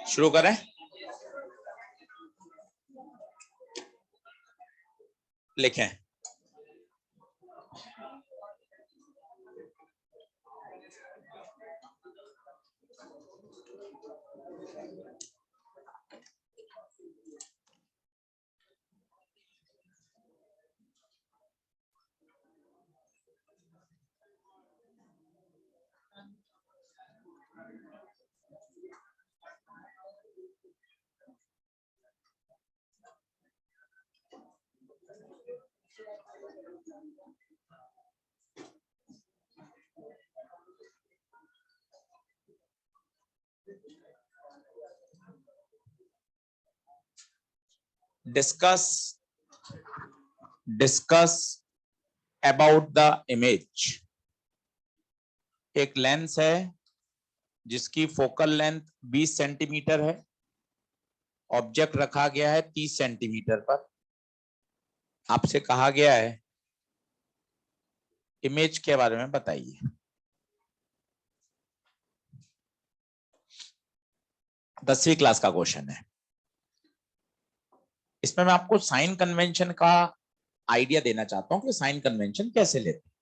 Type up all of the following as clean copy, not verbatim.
शुरू करें। लिखें। Discuss about the image. एक लेंस है जिसकी फोकल लेंथ 20 सेंटीमीटर है, ऑब्जेक्ट रखा गया है 30 सेंटीमीटर पर। आपसे कहा गया है इमेज के बारे में बताइए। दसवीं क्लास का क्वेश्चन है। इसमें मैं आपको साइन कन्वेंशन का आइडिया देना चाहता हूं कि साइन कन्वेंशन कैसे लेते हैं।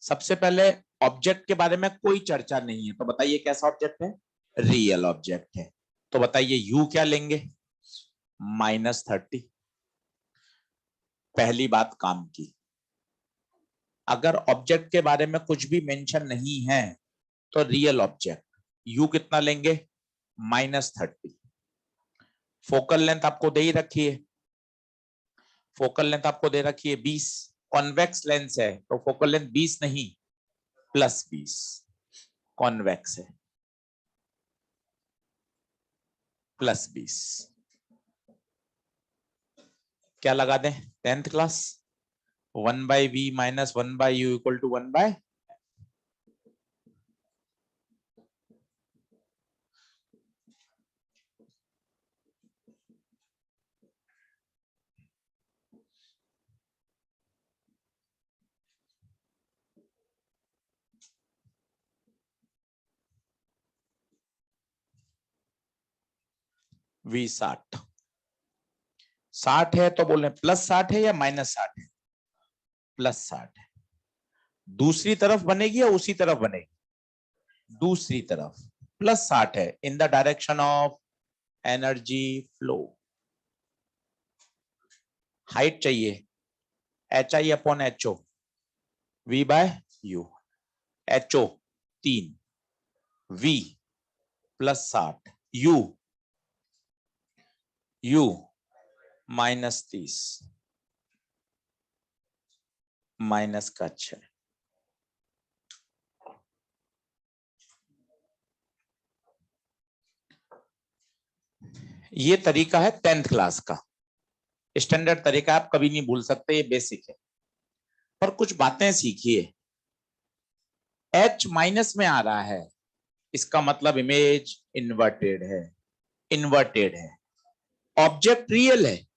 सबसे पहले ऑब्जेक्ट के बारे में कोई चर्चा नहीं है, तो बताइए कैसा ऑब्जेक्ट है? रियल ऑब्जेक्ट है। तो बताइए यू क्या लेंगे? -30। पहली बात काम की। अगर ऑब्जेक्ट के बारे में कुछ भी मेंशन नहीं है तो रियल ऑब्जेक्ट यू कितना लेंगे? -30। फोकल लेंथ आपको दे ही रखी है, फोकल लेंथ आपको दे रखी है 20। कॉन्वेक्स लेंस है तो फोकल लेंथ 20 नहीं +20। कॉन्वेक्स है +20। क्या लगा दें? 10th class. 1/v - 1/u = 1/, v 60। 60 है तो बोल रहे +60 है या -60 है? +60 है। दूसरी तरफ बनेगी या उसी तरफ बनेगी? दूसरी तरफ। +60 है in the direction of energy flow. Height चाहिए HI/HO, V/U। HO 3, V +60, U -30 -6। ये तरीका है 10th क्लास का, स्टैंडर्ड तरीका। आप कभी नहीं भूल सकते, ये बेसिक है। पर कुछ बातें सीखिए। H माइनस में आ रहा है, इसका मतलब इमेज इन्वर्टेड है। इन्वर्टेड है। ऑब्जेक्ट रियल है,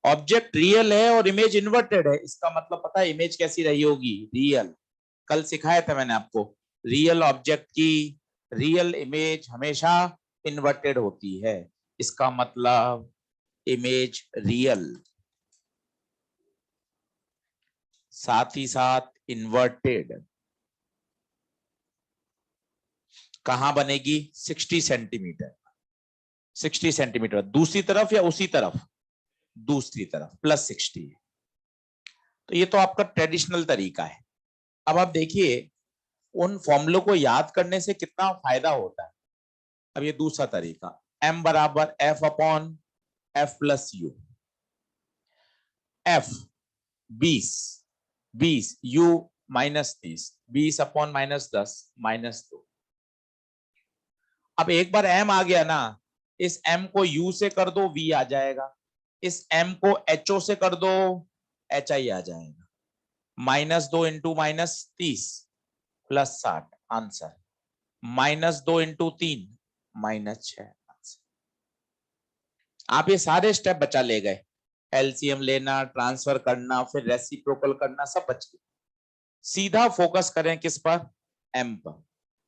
ऑब्जेक्ट रियल है और इमेज इन्वर्टेड है, इसका मतलब पता है इमेज कैसी रही होगी? रियल। कल सिखाया था मैंने आपको, रियल ऑब्जेक्ट की रियल इमेज हमेशा इन्वर्टेड होती है। इसका मतलब इमेज रियल, साथ ही साथ इन्वर्टेड। कहां बनेगी? 60 सेंटीमीटर। 60 सेंटीमीटर दूसरी तरफ या उसी तरफ? दूसरी तरफ, +60। तो ये तो आपका ट्रेडिशनल तरीका है। अब आप देखिए उन फॉर्मूलों को याद करने से कितना फायदा होता है। अब ये दूसरा तरीका, m = F/F + U। F 20, U -30, 20/-10 -2। अब एक बार m आ गया ना, इस m को U से कर दो V आ जाएगा, इस m को HO से कर दो HI आ जाएगा। -2 × -30 +60 आंसर -2 इंटू 3 -6। आप ये सारे स्टेप बचा ले गए, एलसीएम लेना, ट्रांसफर करना, फिर रेसिप्रोकल करना, सब बच गए। सीधा फोकस करें किस पर, एम पर।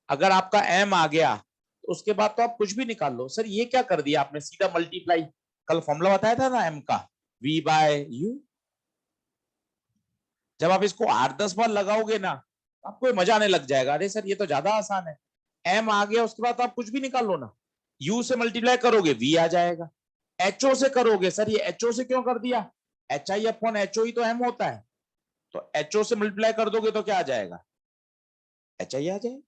अगर आपका एम आ गया तो उसके बाद तो आप कुछ भी निकाल लो। सर ये क्या कर दिया आपने, सीधा मल्टीप्लाई, कल फॉर्मूला बताया था ना एम का, वी बाय यू। जब आप इसको 8-10 बार लगाओगे ना, आपको मजा आने लग जाएगा, अरे सर ये तो ज्यादा आसान है। एम आ गया, उसके बाद तो आप कुछ भी निकाल लो ना, यू से मल्टीप्लाई करोगे वी आ जाएगा, एचओ से करोगे, सर ये एचओ से क्यों कर दिया, एच आई अपॉन एचओ ही तो एम होता है, तो एचओ से मल्टीप्लाई कर दोगे तो क्या आ जाएगा, एच आई आ जाएगा।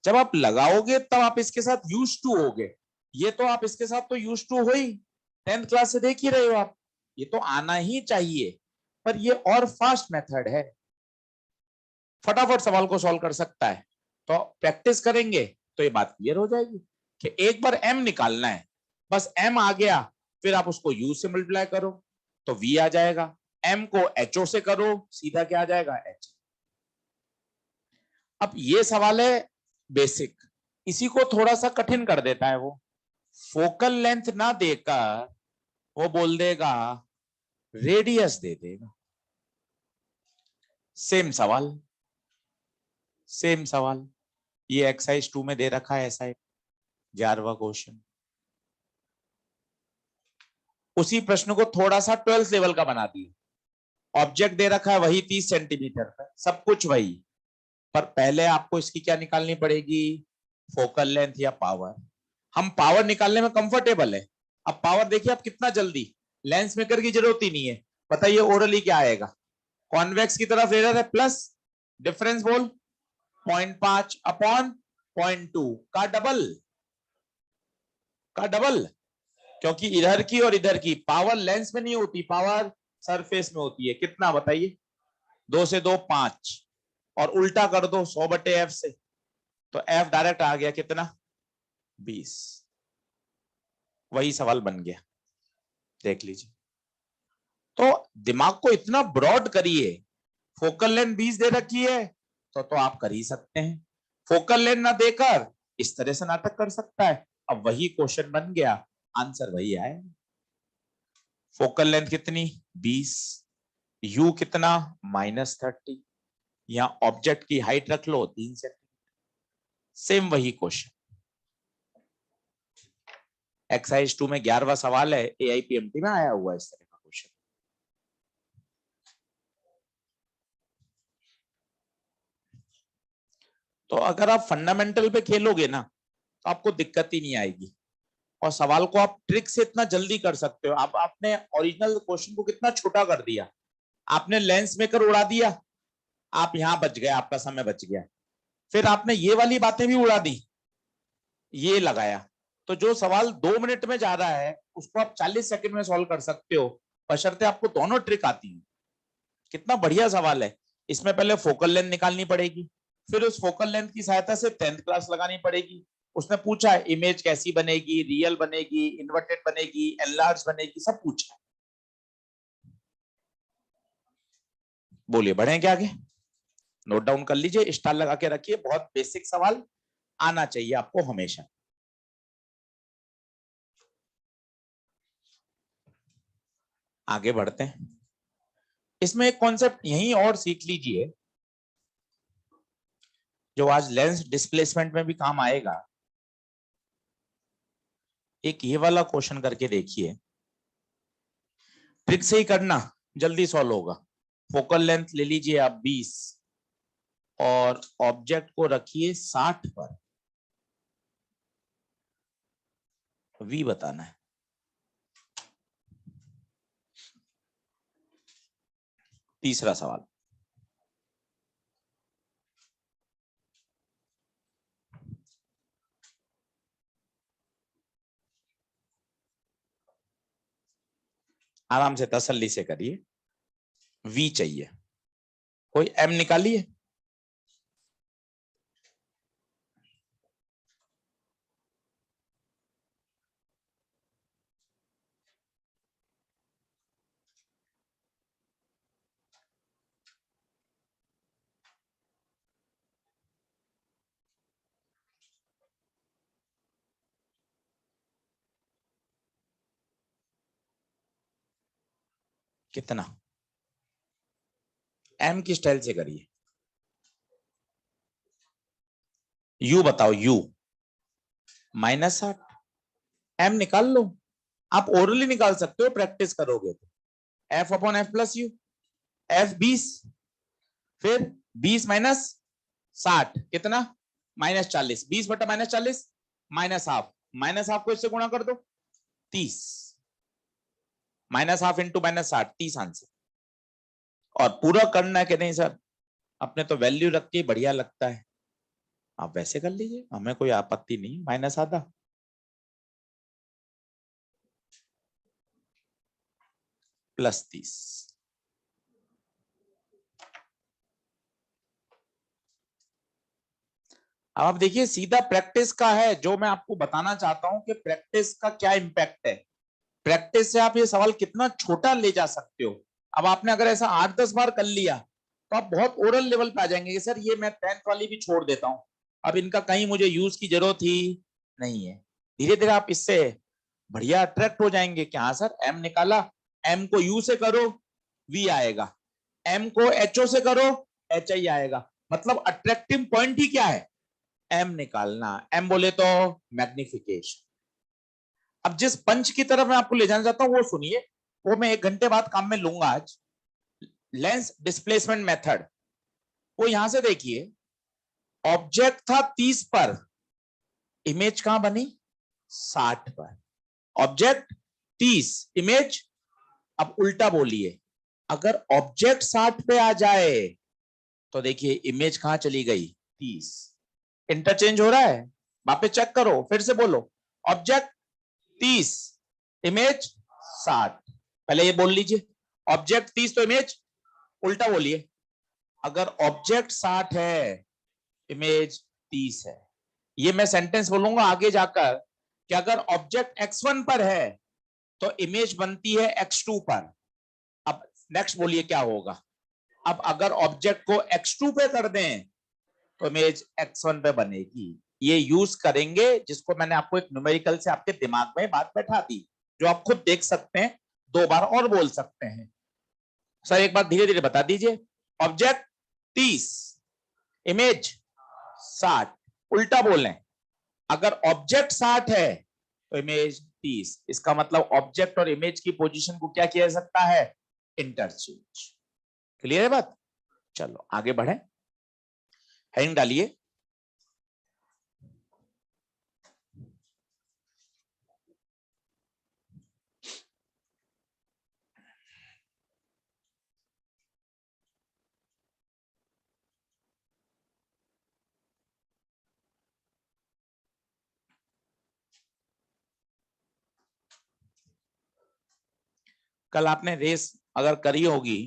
जब आप लगाओगे तब आप इसके साथ यूज टू होगे, ये तो आप इसके साथ तो यूज टू हो ही, 10th क्लास से देख ही रहे हो आप, ये तो आना ही चाहिए। पर ये और फास्ट मेथड है, फटाफट सवाल को सॉल्व कर सकता है। तो प्रैक्टिस करेंगे तो ये बात क्लियर हो जाएगी कि एक बार एम निकालना है, बस एम आ गया, फिर आप उसको यू से मल्टीप्लाई करो तो वी आ जाएगा, एम को एचओ से करो, सीधा क्या आ जाएगा, एच। अब ये सवाल है बेसिक, इसी को थोड़ा सा कठिन कर देता है वो, फोकल लेंथ ना देकर वो बोल देगा रेडियस दे देगा। सेम सवाल, सेम सवाल, ये एक्सरसाइज 2 में दे रखा है ऐसा, 11वां क्वेश्चन। उसी प्रश्न को थोड़ा सा 12th लेवल का बना दिया, ऑब्जेक्ट दे रखा है वही 30 सेंटीमीटर पर, सब कुछ वही, पर पहले आपको इसकी क्या निकालनी पड़ेगी, फोकल लेंथ या पावर। हम पावर निकालने में कंफर्टेबल है। अब पावर देखिए आप कितना जल्दी, लेंस मेकर की जरूरत ही नहीं है। बताइए ओरली क्या आएगा, कॉन्वेक्स की तरफ एरर है प्लस, डिफरेंस बोल 0.5 अपॉन 0.2 का डबल, का डबल, क्योंकि इधर की और इधर की पावर लेंस में नहीं होती, पावर सरफेस में होती है। कितना बताइए, 2 से 2 5, और उल्टा कर दो 100/f से, तो f डायरेक्ट आ गया कितना, 20। वही सवाल बन गया, देख लीजिए। तो दिमाग को इतना ब्रॉड करिए, फोकल लेंथ 20 दे रखी है तो आप कर ही सकते हैं, फोकल लेंथ ना देकर इस तरह से नाटक कर सकता है। अब वही क्वेश्चन बन गया, आंसर वही आए। फोकल लेंथ कितनी, 20, यू कितना, -30, या ऑब्जेक्ट की हाइट रख लो 3 सेंटीमीटर, सेम वही क्वेश्चन। एक्सरसाइज 2 में 11वां सवाल है, एआईपीएमटी में आया हुआ इस तरह का क्वेश्चन। तो अगर आप फंडामेंटल पे खेलोगे ना तो आपको दिक्कत ही नहीं आएगी, और सवाल को आप ट्रिक से इतना जल्दी कर सकते हो। आप आपने ओरिजिनल क्वेश्चन को कितना छोटा कर दिया, आपने लेंस मेकर उड़ा दिया, आप यहां बच गए, आपका समय बच गया। फिर आपने ये वाली बातें भी उड़ा दी, ये लगाया, तो जो सवाल 2 मिनट में जा रहा है उसको आप 40 सेकंड में सॉल्व कर सकते हो, बशर्ते आपको दोनों ट्रिक आती है। कितना बढ़िया सवाल है। इसमें पहले फोकल लेंथ निकालनी पड़ेगी, फिर उस फोकल लेंथ की सहायता से 10th क्लास लगानी पड़ेगी। उसने पूछा है इमेज कैसी बनेगी, रियल बनेगी, इन्वर्टेड बनेगी, एनलार्ज बनेगी, सब पूछा है। बोलिए बढ़े क्या आगे, नोट डाउन कर लीजिए, स्टार लगा के रखिए, बहुत बेसिक सवाल आना चाहिए आपको हमेशा। आगे बढ़ते हैं, इसमें एक कॉन्सेप्ट यही और सीख लीजिए जो आज लेंस डिस्प्लेसमेंट में भी काम आएगा। एक ये वाला क्वेश्चन करके देखिए, ट्रिक से ही करना, जल्दी सॉल्व होगा। फोकल लेंथ ले लीजिए आप 20 और ऑब्जेक्ट को रखिए 60 पर, वी बताना है। तीसरा सवाल, आराम से तसल्ली से करिए, वी चाहिए, कोई एम निकालिए। कितना, एम की स्टाइल से करिए, यू बताओ, यू -60, एम निकाल लो, आप ओरली निकाल सकते हो, प्रैक्टिस करोगे तो F upon F plus you, F 20, फिर 20 माइनस 60 कितना, -40, 20 बटा -40 -हाफ को इससे गुणा कर दो, 30, -हाफ इंटू -60, 30 आंसर। और पूरा करना है कि नहीं सर, अपने तो वैल्यू रख के बढ़िया लगता है, आप वैसे कर लीजिए, हमें कोई आपत्ति नहीं, -आधा +30। अब आप देखिए सीधा प्रैक्टिस का है, जो मैं आपको बताना चाहता हूं कि प्रैक्टिस का क्या इंपैक्ट है, प्रैक्टिस से आप ये सवाल कितना छोटा ले जा सकते हो। अब आपने अगर ऐसा 8-10 बार कर लिया तो आप बहुत ओरल लेवल पे आ जाएंगे कि सर ये मैं 10th वाली भी छोड़ देता हूं, अब इनका कहीं मुझे यूज की जरूरत ही नहीं है। धीरे धीरे आप इससे बढ़िया अट्रैक्ट हो जाएंगे कि हाँ सर एम निकाला, एम को यू से करो वी आएगा, एम को एच ओ से करो एच आई आएगा, मतलब अट्रैक्टिव पॉइंट ही क्या है, एम निकालना, एम बोले तो मैग्निफिकेशन। अब जिस पंच की तरफ मैं आपको ले जाना चाहता हूं वो सुनिए, वो मैं 1 घंटे बाद काम में लूंगा आज, लेंस डिस्प्लेसमेंट मेथड। वो यहां से देखिए, ऑब्जेक्ट था 30 पर, इमेज कहां बनी 60 पर, ऑब्जेक्ट 30, इमेज, अब उल्टा बोलिए, अगर ऑब्जेक्ट 60 पे आ जाए तो देखिए इमेज कहां चली गई 30, इंटरचेंज हो रहा है, वापस चेक करो, फिर से बोलो, ऑब्जेक्ट 30, इमेज 60, पहले ये बोल लीजिए, ऑब्जेक्ट 30 तो इमेज, उल्टा बोलिए, अगर ऑब्जेक्ट 60 है इमेज 30 है, ये मैं सेंटेंस बोलूंगा आगे जाकर कि अगर ऑब्जेक्ट x1 पर है तो इमेज बनती है x2 पर। अब नेक्स्ट बोलिए क्या होगा, अब अगर ऑब्जेक्ट को x2 पे कर दें तो इमेज x1 पे बनेगी। ये यूज करेंगे जिसको मैंने आपको एक न्यूमेरिकल से आपके दिमाग में बात बैठा दी, जो आप खुद देख सकते हैं, 2 बार और बोल सकते हैं। सर एक बात धीरे धीरे बता दीजिए, ऑब्जेक्ट 30, इमेज 60, उल्टा बोलें, अगर ऑब्जेक्ट 60 है तो इमेज 30, इसका मतलब ऑब्जेक्ट और इमेज की पोजीशन को क्या किया जा सकता है, इंटरचेंज। क्लियर है बात, चलो आगे बढ़े, हेडिंग डालिए, कल आपने रेस अगर करी होगी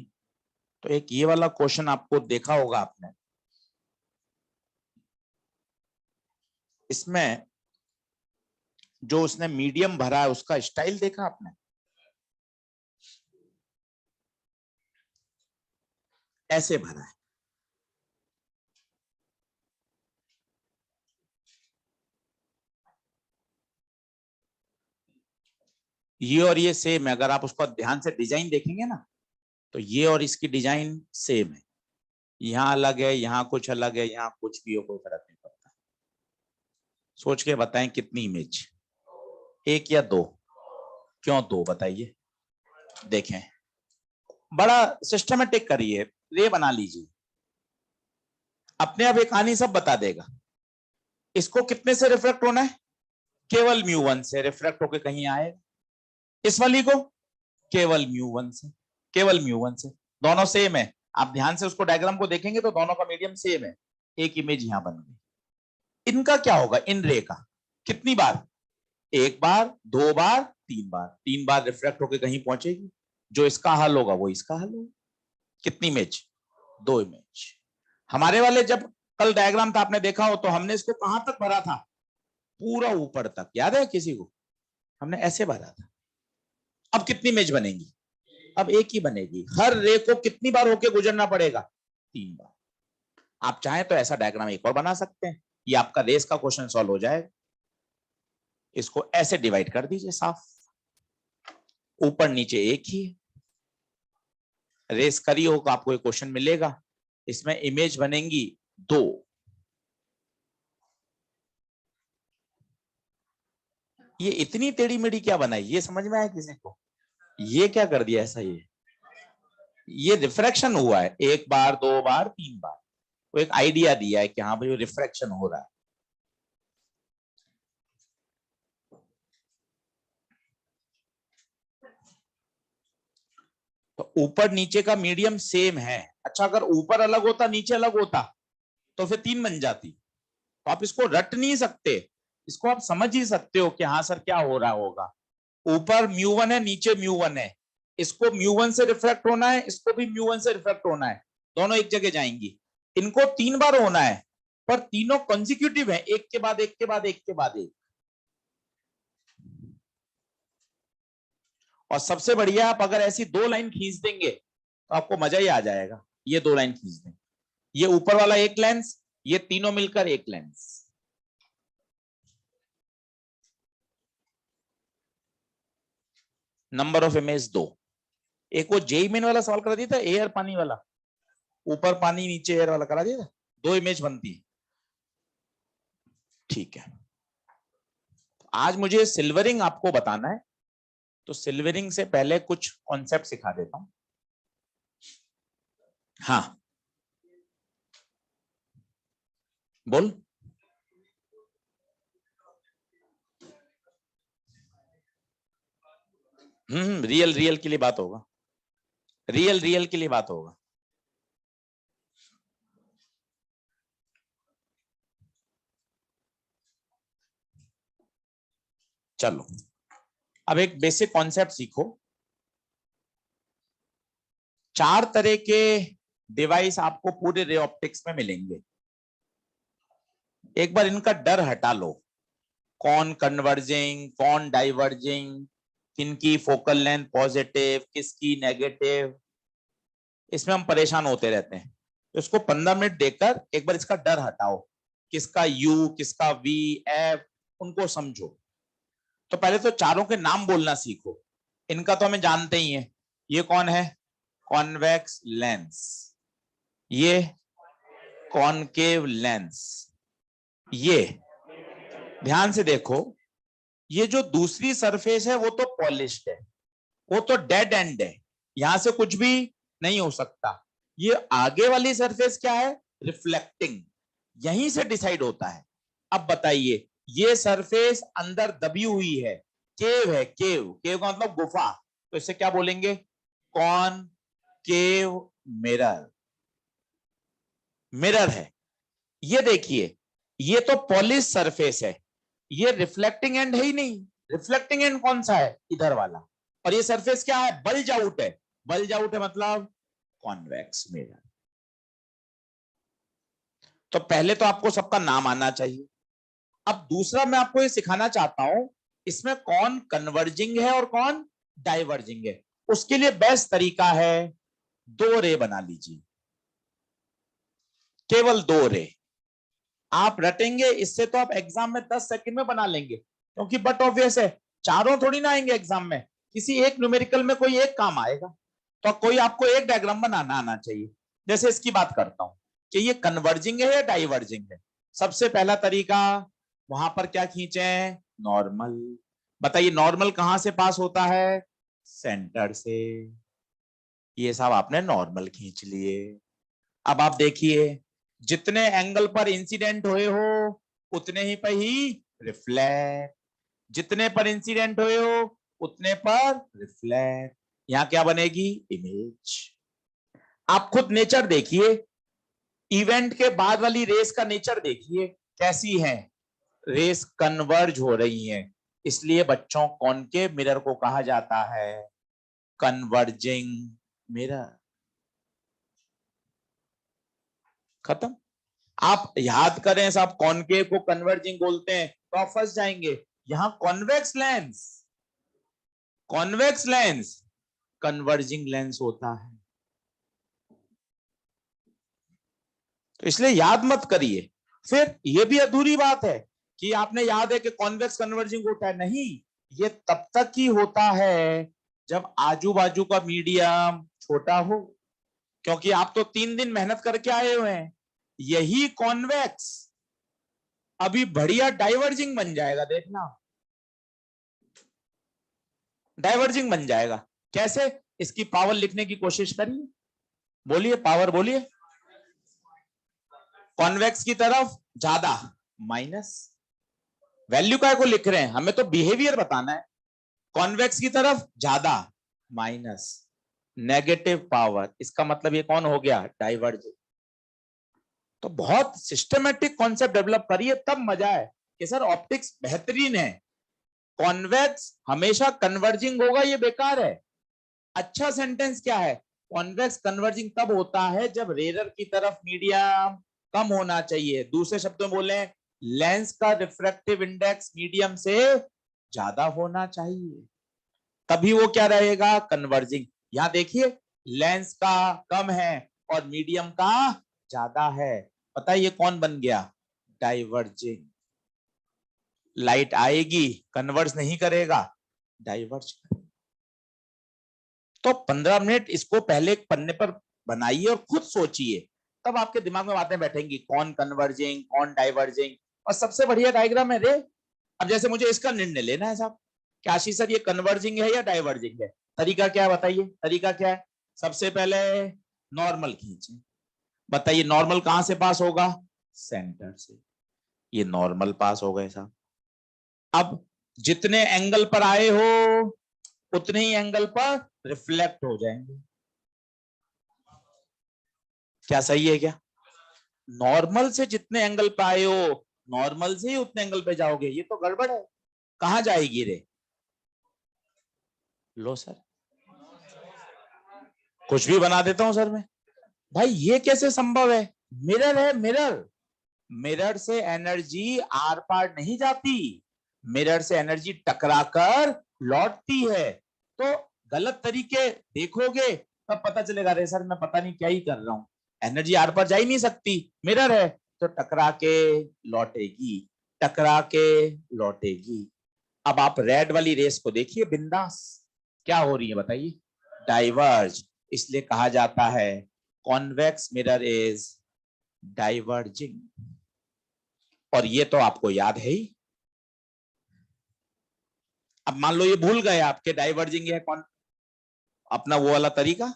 तो एक ये वाला क्वेश्चन आपको देखा होगा आपने, इसमें जो उसने मीडियम भरा है उसका स्टाइल देखा आपने, ऐसे भरा है, ये और ये सेम है, अगर आप उसको ध्यान से डिजाइन देखेंगे ना तो ये और इसकी डिजाइन सेम है, यहाँ अलग है, यहाँ कुछ अलग है, यहाँ कुछ भी हो, कोई फर्क नहीं पड़ता। सोच के बताएं कितनी इमेज, 1 या 2, क्यों 2 बताइए, देखें, बड़ा सिस्टमेटिक करिए, रे बना लीजिए, अपने आप एक कहानी सब बता देगा। इसको कितने से रिफ्लेक्ट होना है, केवल μ1 से रिफ्लेक्ट होके कहीं आएगा, इस वाली को केवल μ1 से, केवल μ1 से, दोनों सेम है, आप ध्यान से उसको डायग्राम को देखेंगे तो दोनों का मीडियम सेम है, एक इमेज यहां बन गई। इनका क्या होगा, इन रे का कितनी बार, 1 बार, 2 बार, 3 बार, 3 बार रिफ्लेक्ट होके कहीं पहुंचेगी, जो इसका हल होगा वो इसका हल होगा। कितनी इमेज, 2 इमेज। हमारे वाले जब कल डायग्राम था आपने देखा हो तो हमने इसको कहां तक भरा था, पूरा ऊपर तक, याद है किसी को, हमने ऐसे भरा था। अब कितनी इमेज बनेगी, अब एक ही बनेगी, हर रे को कितनी बार होके गुजरना पड़ेगा, 3 बार। आप चाहें तो ऐसा डायग्राम एक और बना सकते हैं, ये आपका रेस का क्वेश्चन सॉल्व हो जाएगा। इसको ऐसे डिवाइड कर दीजिए साफ, ऊपर नीचे एक ही है, रेस करी हो तो आपको एक क्वेश्चन मिलेगा, इसमें इमेज बनेंगी 2। ये इतनी टेढ़ी मेढ़ी क्या बनाई, ये समझ में आया किसी को? ये क्या कर दिया ऐसा? ये रिफ्रैक्शन हुआ है 1 बार 2 बार 3 बार, वो एक आइडिया दिया है कि हाँ भाई रिफ्रैक्शन हो रहा है। तो ऊपर नीचे का मीडियम सेम है। अच्छा, अगर ऊपर अलग होता नीचे अलग होता तो फिर 3 बन जाती। तो आप इसको रट नहीं सकते, इसको आप समझ ही सकते हो कि हाँ सर क्या हो रहा होगा। ऊपर μ1 है, नीचे μ1 है, इसको μ1 से रिफ्लेक्ट होना है, इसको भी μ1 से रिफ्लेक्ट होना है, दोनों एक जगह जाएंगी। इनको 3 बार होना है, पर तीनों कॉन्जिक्यूटिव है, एक के बाद एक के बाद एक के बाद एक। और सबसे बढ़िया, आप अगर ऐसी 2 लाइन खींच देंगे तो आपको मजा ही आ जाएगा। ये 2 लाइन खींच दें, ये ऊपर वाला एक लेंस, ये तीनों मिलकर एक लेंस। Number of image 2। एक वो जेई मेन वाला सवाल करा दिया था, एयर पानी वाला, ऊपर पानी नीचे एयर वाला करा दिया था, 2 इमेज बनती है। ठीक है, आज मुझे सिल्वरिंग आपको बताना है, तो सिल्वरिंग से पहले कुछ कॉन्सेप्ट सिखा देता हूं। हाँ बोल। रियल रियल के लिए बात होगा, रियल रियल के लिए बात होगा। चलो अब एक बेसिक कॉन्सेप्ट सीखो। 4 तरह के डिवाइस आपको पूरे रे ऑप्टिक्स में मिलेंगे। एक बार इनका डर हटा लो, कौन कन्वर्जिंग कौन डाइवर्जिंग, किनकी फोकल लेंथ पॉजिटिव किसकी नेगेटिव, इसमें हम परेशान होते रहते हैं। तो इसको 15 मिनट देकर एक बार इसका डर हटाओ, किसका यू किसका वी एफ, उनको समझो। तो पहले तो चारों के नाम बोलना सीखो। इनका तो हमें जानते ही है, ये कौन है? कॉन्वेक्स लेंस, ये कॉनकेव लेंस। ये ध्यान से देखो, ये जो दूसरी सरफेस है वो तो पॉलिश्ड है, वो तो डेड एंड है, यहां से कुछ भी नहीं हो सकता। ये आगे वाली सरफेस क्या है? रिफ्लेक्टिंग, यहीं से डिसाइड होता है। अब बताइए, ये सरफेस अंदर दबी हुई है, केव है, केव, केव का मतलब गुफा, तो इसे क्या बोलेंगे? कौन केव मिरर, मिरर है। ये देखिए, ये तो पॉलिश सरफेस है, ये रिफ्लेक्टिंग एंड है ही नहीं। रिफ्लेक्टिंग एंड कौन सा है? इधर वाला। और ये सरफेस क्या है? बल्ज आउट है, बल्ज आउट है मतलब कॉन्वेक्स मिरर। तो पहले तो आपको सबका नाम आना चाहिए। अब दूसरा मैं आपको ये सिखाना चाहता हूं, इसमें कौन कन्वर्जिंग है और कौन डाइवर्जिंग है। उसके लिए बेस्ट तरीका है 2 रे बना लीजिए, केवल 2 रे आप रटेंगे। इससे तो आप एग्जाम में 10 सेकंड में बना लेंगे, क्योंकि बट ऑब्वियस है, चारों थोड़ी ना आएंगे एग्जाम में, किसी एक न्यूमेरिकल में कोई एक काम आएगा। तो कोई आपको एक डायग्राम बनाना आना चाहिए। जैसे इसकी बात करता हूं कि ये कन्वर्जिंग है या डाइवर्जिंग है। सबसे पहला तरीका, वहां पर क्या खींचे? नॉर्मल। बताइए नॉर्मल कहां से पास होता है? सेंटर से। ये सब आपने नॉर्मल खींच लिए। अब आप देखिए, जितने एंगल पर इंसिडेंट हुए हो उतने ही पर ही रिफ्लेक्ट, जितने पर इंसिडेंट हुए हो उतने पर रिफ्लेक्ट। यहां क्या बनेगी? इमेज। आप खुद नेचर देखिए, इवेंट के बाद वाली रेस का नेचर देखिए कैसी है, रेस कन्वर्ज हो रही है। इसलिए बच्चों कॉनकेव मिरर को कहा जाता है कन्वर्जिंग मिरर। खत्म। आप याद करें साहब, कॉनकेव को कन्वर्जिंग बोलते हैं तो आप फंस जाएंगे। यहां convex lens, convex lens converging lens होता है। तो इसलिए याद मत करिए। फिर ये भी अधूरी बात है कि आपने याद है कि कॉन्वेक्स कन्वर्जिंग होता है, नहीं, ये तब तक ही होता है जब आजू बाजू का मीडियम छोटा हो। क्योंकि आप तो 3 दिन मेहनत करके आए हुए हैं। यही कॉन्वेक्स अभी बढ़िया डाइवर्जिंग बन जाएगा, देखना डाइवर्जिंग बन जाएगा। कैसे? इसकी पावर लिखने की कोशिश करिए, बोलिए पावर बोलिए। कॉन्वेक्स की तरफ ज्यादा माइनस, वैल्यू काय को लिख रहे हैं, हमें तो बिहेवियर बताना है। कॉन्वेक्स की तरफ ज्यादा माइनस, नेगेटिव पावर, इसका मतलब ये कौन हो गया? डाइवर्जिंग। तो बहुत सिस्टमेटिक कॉन्सेप्ट डेवलप करिए, तब मजा है कि सर ऑप्टिक्स बेहतरीन है। कॉन्वेक्स हमेशा कन्वर्जिंग होगा, ये बेकार है। अच्छा सेंटेंस क्या है? कॉन्वेक्स कन्वर्जिंग तब होता है जब रेयर की तरफ मीडियम कम होना चाहिए। दूसरे शब्दों में बोले, लेंस का रिफ्रैक्टिव इंडेक्स मीडियम से ज्यादा होना चाहिए, तभी वो क्या रहेगा? कन्वर्जिंग। यहां देखिए, लेंस का कम है और मीडियम का ज्यादा है, पता है ये कौन बन गया? डाइवर्जिंग। लाइट आएगी, कन्वर्ज नहीं करेगा, डाइवर्ज करेगा। तो 15 मिनट इसको पहले एक पन्ने पर बनाइए और खुद सोचिए, तब आपके दिमाग में बातें बैठेंगी, कौन कन्वर्जिंग कौन डाइवर्जिंग। और सबसे बढ़िया डायग्राम है रे। अब जैसे मुझे इसका निर्णय लेना है साहब कि आशीष सर ये कन्वर्जिंग है या डाइवर्जिंग है, तरीका क्या है बताइए? तरीका क्या है? सबसे पहले नॉर्मल खींचे, बताइए नॉर्मल कहां से पास होगा? सेंटर से। ये नॉर्मल पास हो गए साहब। अब जितने एंगल पर आए हो उतने ही एंगल पर रिफ्लेक्ट हो जाएंगे। क्या सही है क्या? नॉर्मल से जितने एंगल पे आए हो नॉर्मल से ही उतने एंगल पे जाओगे, ये तो गड़बड़ है। कहां जाएगी रे? लो सर, कुछ भी बना देता हूं सर मैं। भाई ये कैसे संभव है? मिरर है मिरर, मिरर से एनर्जी आर पार नहीं जाती, मिरर से एनर्जी टकराकर लौटती है। तो गलत तरीके देखोगे तब पता चलेगा, अरे सर मैं पता नहीं क्या ही कर रहा हूं, एनर्जी आर पार जा ही नहीं सकती, मिरर है तो टकरा के लौटेगी, टकरा के लौटेगी। अब आप रेड वाली रेस को देखिए, बिंदास क्या हो रही है बताइए? डाइवर्ज। इसलिए कहा जाता है कॉन्वेक्स मिरर इज डाइवर्जिंग। और ये तो आपको याद है ही। अब मान लो ये भूल गए आपके, डाइवर्जिंग है कौन, अपना वो वाला तरीका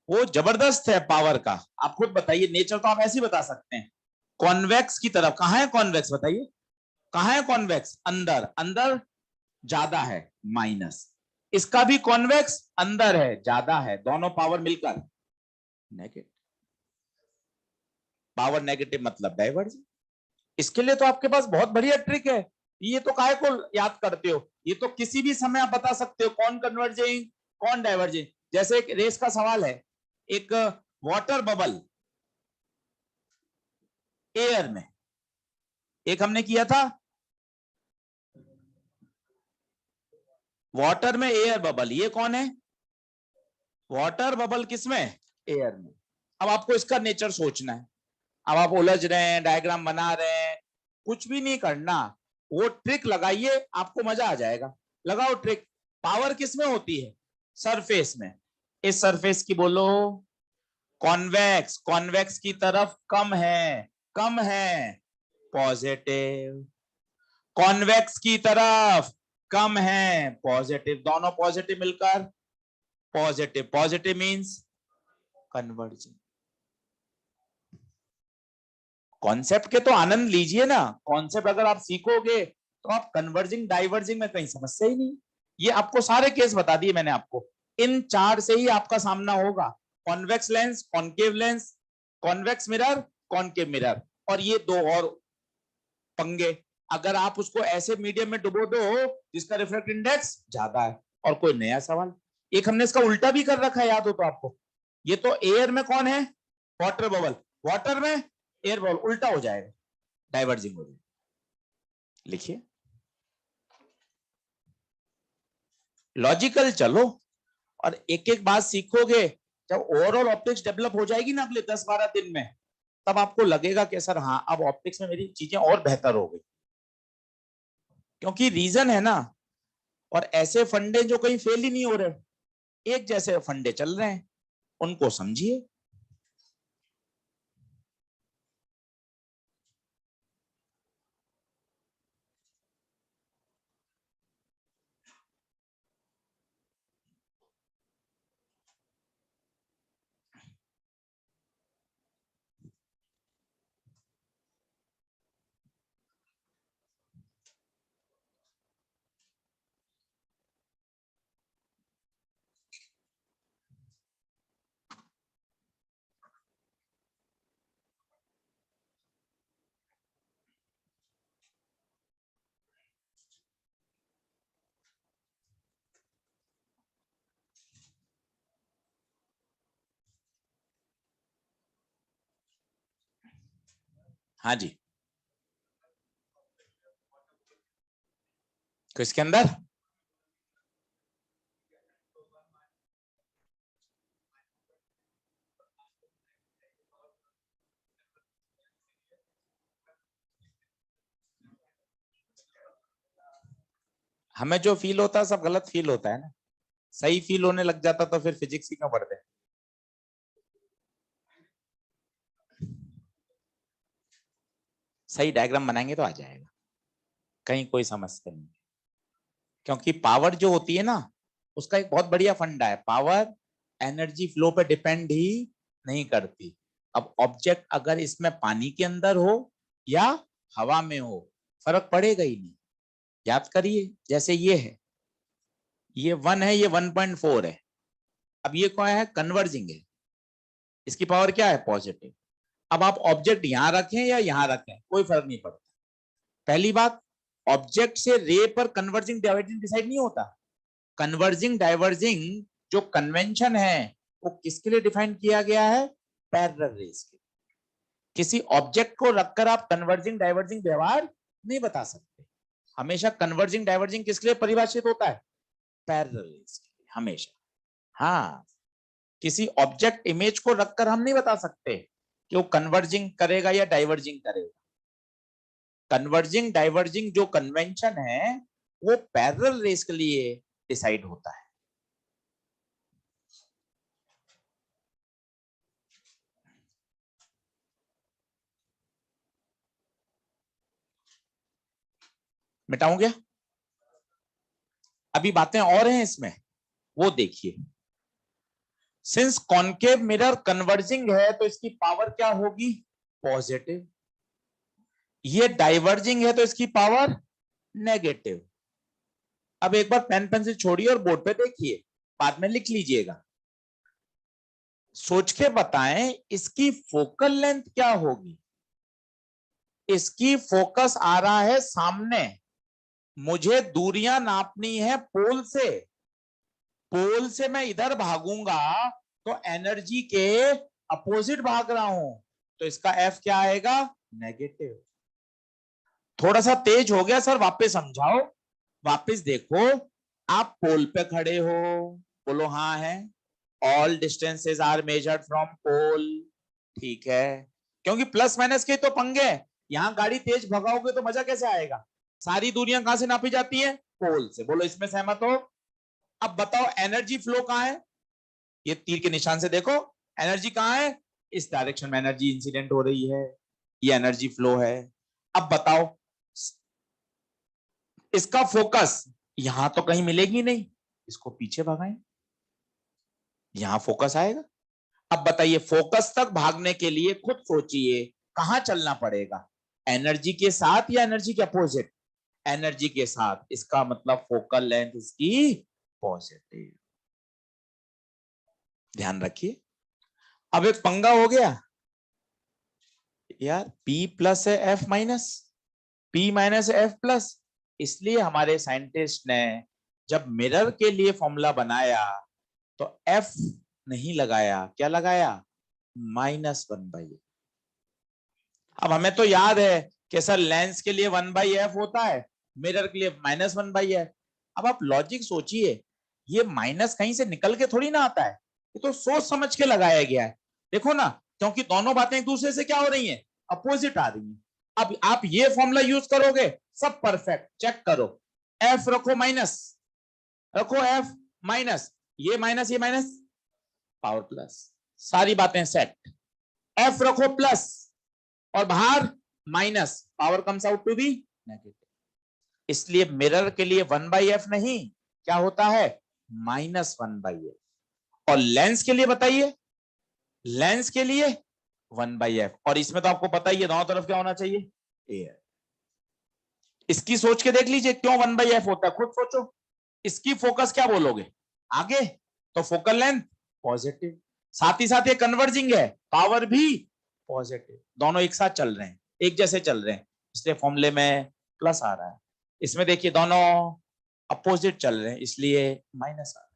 वो जबरदस्त है पावर का। आप खुद बताइए, नेचर तो आप ऐसे ही बता सकते हैं। कॉन्वेक्स की तरफ कहां है कॉन्वेक्स बताइए? कहां है कॉन्वेक्स? अंदर, अंदर ज्यादा है माइनस, इसका भी कॉन्वेक्स अंदर है ज्यादा है, दोनों पावर मिलकर नेगेटिव। पावर नेगेटिव मतलब डाइवर्जिंग। इसके लिए तो आपके पास बहुत बढ़िया ट्रिक है। ये तो काहे को याद करते हो? ये तो किसी भी समय आप बता सकते हो कौन कन्वर्जिंग कौन डाइवर्जिंग। जैसे एक रेस का सवाल है, एक वाटर बबल एयर में, एक हमने किया था वाटर में एयर बबल, ये कौन है? वाटर बबल किसमें? एयर में। अब आपको इसका नेचर सोचना है। अब आप उलझ रहे हैं, डायग्राम बना रहे हैं, कुछ भी नहीं करना, वो ट्रिक लगाइए, आपको मजा आ जाएगा। लगाओ ट्रिक। पावर किसमें होती है? सरफेस में। इस सरफेस की बोलो कॉन्वेक्स, कॉन्वेक्स की तरफ कम है, कम है पॉजिटिव, कॉन्वेक्स की तरफ कम है पॉजिटिव, दोनों पॉजिटिव मिलकर positive, positive means converging. Concept के तो आनंद लीजिए ना, कॉन्सेप्ट अगर आप सीखोगे तो आप कन्वर्जिंग डाइवर्जिंग में कहीं समस्या ही नहीं। ये आपको सारे केस बता दिए मैंने आपको, इन चार से ही आपका सामना होगा। Convex lens, concave lens, convex mirror, concave mirror, और ये दो और पंगे। अगर आप उसको ऐसे मीडियम में डुबो दो जिसका रिफ्रैक्ट इंडेक्स ज्यादा है। और कोई नया सवाल, एक हमने इसका उल्टा भी कर रखा है, याद हो तो आपको। ये तो एयर में कौन है? वाटर बबल, वाटर में एयर बबल, उल्टा हो जाएगा, डाइवर्जिंग हो जाएगा। लिखिए, लॉजिकल चलो, और एक एक बात सीखोगे। जब ओवरऑल ऑप्टिक्स डेवलप हो जाएगी ना अगले 10-12 दिन में, तब आपको लगेगा कि सर हाँ अब ऑप्टिक्स में मेरी चीजें और बेहतर हो गई। क्योंकि रीजन है ना, और ऐसे फंडे जो कहीं फेल ही नहीं हो रहे, एक जैसे फंडे चल रहे हैं, उनको समझिए, हाँ जी, किसके अंदर? हमें जो फील होता है सब गलत फील होता है ना, सही फील होने लग जाता तो फिर फिजिक्स ही क्यों पढ़ते? सही डायग्राम बनाएंगे तो आ जाएगा, कहीं कोई समस्या नहीं। क्योंकि पावर जो होती है ना, उसका एक बहुत बढ़िया फंडा है, पावर एनर्जी फ्लो पे डिपेंड ही नहीं करती। अब ऑब्जेक्ट अगर इसमें पानी के अंदर हो या हवा में हो, फर्क पड़ेगा ही नहीं। याद करिए, जैसे ये है, ये 1 है, ये 1.4 है। अब ये क्या है? कन्वर्जिंग है, इसकी पावर क्या है? पॉजिटिव। अब आप ऑब्जेक्ट यहां रखें या यहां रखें, कोई फर्क नहीं पड़ता। पहली बात, ऑब्जेक्ट से रे पर कन्वर्जिंग डाइवर्जिंग डिसाइड नहीं होता। कन्वर्जिंग डाइवर्जिंग जो कन्वेंशन है वो किसके लिए डिफाइन किया गया है? पैरेलल रेस के। किसी ऑब्जेक्ट को रखकर आप कन्वर्जिंग डाइवर्जिंग व्यवहार नहीं बता सकते। हमेशा कन्वर्जिंग डाइवर्जिंग किसके लिए परिभाषित होता है? पैरेलल रेस के लिए, हमेशा। हाँ, किसी ऑब्जेक्ट इमेज को रखकर हम नहीं बता सकते कि वो कन्वर्जिंग करेगा या डाइवर्जिंग करेगा। कन्वर्जिंग डाइवर्जिंग जो कन्वेंशन है वो पैरेलल रेस के लिए डिसाइड होता है। मिटाऊं क्या? अभी बातें और हैं इसमें, वो देखिए। सिंस कॉनकेव मिरर कन्वर्जिंग है तो इसकी पावर क्या होगी? पॉजिटिव। ये डाइवर्जिंग है तो इसकी पावर नेगेटिव। अब एक बार पेन पेंसिल छोड़िए और बोर्ड पे देखिए, बाद में लिख लीजिएगा। सोच के बताएं इसकी फोकल लेंथ क्या होगी? इसकी फोकस आ रहा है सामने, मुझे दूरियां नापनी है पोल से। पोल से मैं इधर भागूंगा तो एनर्जी के अपोजिट भाग रहा हूं, तो इसका एफ क्या आएगा? नेगेटिव। थोड़ा सा तेज हो गया सर, वापस समझाओ। वापस देखो, आप पोल पे खड़े हो, बोलो हाँ है। All distances are measured from pole, ठीक है। क्योंकि प्लस माइनस के तो पंगे, यहां गाड़ी तेज भगाओगे तो मजा कैसे आएगा? सारी दूरियां कहां से नापी जाती है? पोल से। बोलो इसमें सहमत हो? अब बताओ एनर्जी फ्लो कहां है? ये तीर के निशान से देखो, एनर्जी कहां है? इस डायरेक्शन में एनर्जी इंसिडेंट हो रही है, ये एनर्जी फ्लो है। अब बताओ, इसका फोकस यहां तो कहीं मिलेगी नहीं, इसको पीछे भगाएं, यहां फोकस आएगा। अब बताइए, फोकस तक भागने के लिए खुद सोचिए कहां चलना पड़ेगा? एनर्जी के साथ या एनर्जी के अपोजिट? एनर्जी के साथ। इसका मतलब फोकल लेंथ इसकी पॉजिटिव। ध्यान रखिए। अब एक पंगा हो गया यार, P प्लस है F minus, P minus F plus. इसलिए हमारे साइंटिस्ट ने जब मिरर के लिए फॉर्मूला बनाया तो F नहीं लगाया, क्या लगाया? -1/f। अब हमें तो याद है कि सर लेंस के लिए 1/f होता है, मिरर के लिए -1/f। अब आप लॉजिक सोचिए, ये माइनस कहीं से निकल के थोड़ी ना आता है, ये तो सोच समझ के लगाया गया है। देखो ना, क्योंकि दोनों बातें एक दूसरे से क्या हो रही हैं? अपोजिट आ रही हैं। अब आप ये फॉर्मूला यूज करोगे, सब परफेक्ट। चेक करो, एफ रखो माइनस, रखो एफ माइनस, ये माइनस, पावर प्लस, सारी बातें सेट। एफ रखो प्लस और बाहर minus, power comes out to be negative. इसलिए मिरर के लिए 1/f नहीं, क्या होता है? -1/f। और लेंस के लिए बताइए, लेंस के लिए 1/f। और इसमें तो आपको पता ही है दोनों तरफ क्या होना चाहिए? एयर। इसकी सोच के देख लीजिए क्यों 1/f होता है, खुद सोचो। इसकी फोकस क्या बोलोगे? आगे, तो फोकल लेंथ पॉजिटिव, साथ ही साथ ये कन्वर्जिंग है, पावर भी पॉजिटिव। दोनों एक साथ चल रहे हैं, एक जैसे चल रहे हैं, इसलिए फॉर्मूले में प्लस आ रहा है। इसमें देखिए दोनों अपोजिट चल रहे हैं, इसलिए माइनस आ रहा है।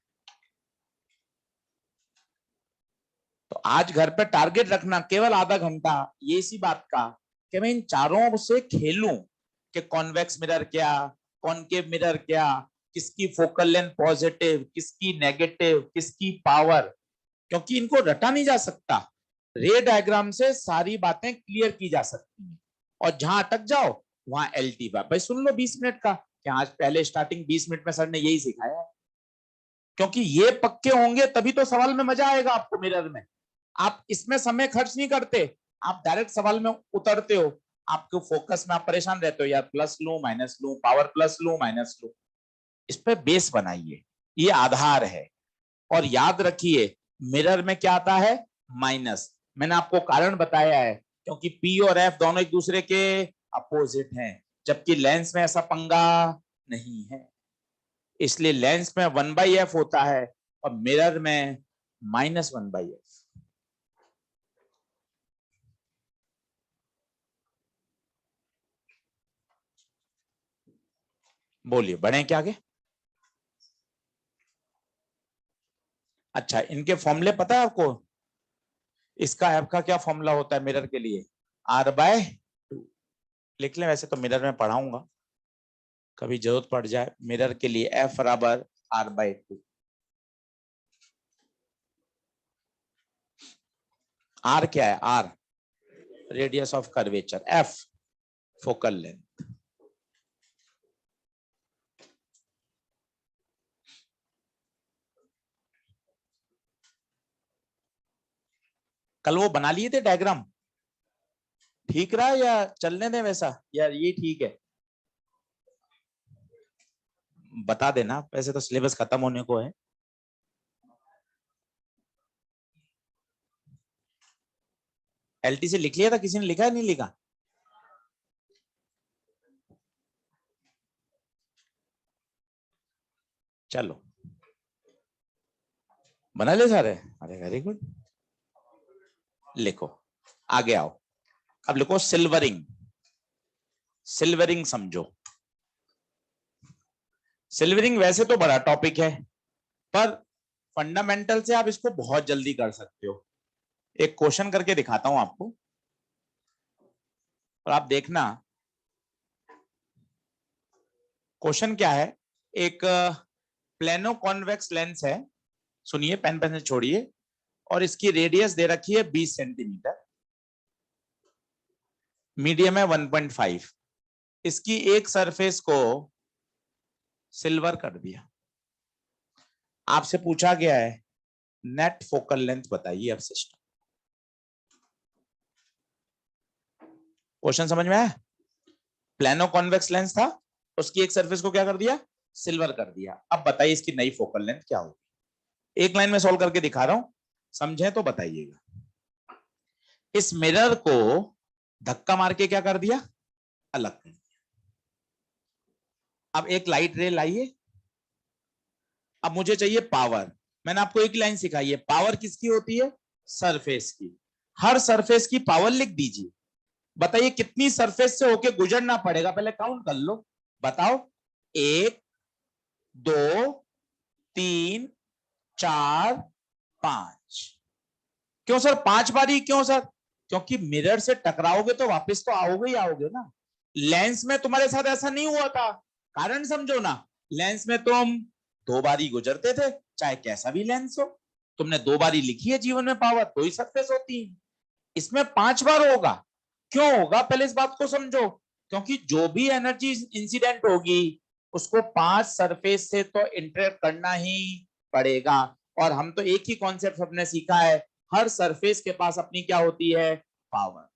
तो आज घर पे टारगेट रखना केवल आधा घंटा, ये इसी बात का कि मैं इन चारों से खेलूं कि कॉन्वेक्स मिरर क्या, कॉनकेव मिरर क्या, किसकी फोकल लेंथ पॉजिटिव, किसकी नेगेटिव, किसकी पावर, क्योंकि इनको रटा नहीं जा सकता। रे डायग्राम से सारी बातें क्लियर की जा सकती हैं, और जहां अटक जाओ वहां एलटी बार। भाई सुन लो 20 मिनट का, कि आज पहले स्टार्टिंग 20 मिनट में सर ने यही सिखाया है, क्योंकि ये पक्के होंगे तभी तो सवाल में मजा आएगा आपको मिरर में। आप इसमें समय खर्च नहीं करते, आप डायरेक्ट सवाल में उतरते हो, आपको फोकस में आप परेशान रहते हो, यार प्लस लूं माइनस लूं, पावर प्लस लूं माइनस लूं। इस पे बेस बनाइए, ये आधार है। और याद रखिए मिरर में क्या आता है, माइनस। मैंने आपको कारण बताया है, क्योंकि पी और एफ दोनों एक दूसरे के अपोजिट हैं, जबकि लेंस में ऐसा पंगा नहीं है। इसलिए लेंस में 1/f होता है और मिरर में -1/f। बोलिए बढ़े क्या आगे। अच्छा, इनके फॉर्मूले पता है आपको? इसका एफ का क्या फॉर्मूला होता है मिरर के लिए? R/2 लिख लें, वैसे तो मिरर में पढ़ाऊंगा, कभी जरूरत पड़ जाए। मिरर के लिए F बराबर R/2। R क्या है? R radius of curvature, F focal length. कल वो बना लिए थे डायग्राम, ठीक रहा या चलने दें वैसा, या ये ठीक है? बता देना, वैसे तो सिलेबस खत्म होने को है। एलटी से लिख लिया था किसी ने, लिखा है नहीं लिखा? चलो बना ले सारे, अरे वेरी गुड। लिखो, आगे आओ। अब लिखो सिल्वरिंग। सिल्वरिंग समझो। सिल्वरिंग वैसे तो बड़ा टॉपिक है, पर फंडामेंटल से आप इसको बहुत जल्दी कर सकते हो। एक क्वेश्चन करके दिखाता हूं आपको, और आप देखना। क्वेश्चन क्या है, एक प्लेनो कॉन्वेक्स लेंस है, सुनिए, पेन पेन छोड़िए, और इसकी रेडियस दे रखी है 20 सेंटीमीटर, मीडियम है 1.5। इसकी एक सरफेस को सिल्वर कर दिया। आपसे पूछा गया है नेट फोकल लेंथ बताइए। अब सिस्टम, क्वेश्चन समझ में आया? प्लेनो कॉन्वेक्स लेंस था, उसकी एक सरफेस को क्या कर दिया, सिल्वर कर दिया। अब बताइए इसकी नई फोकल लेंथ क्या होगी। एक लाइन में सॉल्व करके दिखा रहा हूं, समझे तो बताइएगा। इस मिरर को धक्का मार के क्या कर दिया, अलग कर दिया। अब एक लाइट रे लाइए। अब मुझे चाहिए पावर। मैंने आपको एक लाइन सिखाई है, पावर किसकी होती है, सरफेस की। हर सरफेस की पावर लिख दीजिए। बताइए कितनी सरफेस से होके गुजरना पड़ेगा, पहले काउंट कर लो, बताओ। 1 2 3 4 5। क्यों सर 5 बारी, क्यों सर? क्योंकि मिरर से टकराओगे तो वापस तो आओगे ही आओगे ना। लेंस में तुम्हारे साथ ऐसा नहीं हुआ था, कारण समझो ना। लेंस में तुम 2 बारी गुजरते थे, चाहे कैसा भी लेंस हो। तुमने 2 बारी लिखी है जीवन में पावर, तो ही सरफेस होती है। इसमें 5 बार होगा। क्यों होगा, पहले इस बात को समझो। क्योंकि जो भी एनर्जी इंसिडेंट होगी उसको 5 सरफेस से तो इंटरेक्ट करना ही पड़ेगा। और हम तो एक ही कॉन्सेप्ट हमने सीखा है, हर सरफेस के पास अपनी क्या होती है, पावर।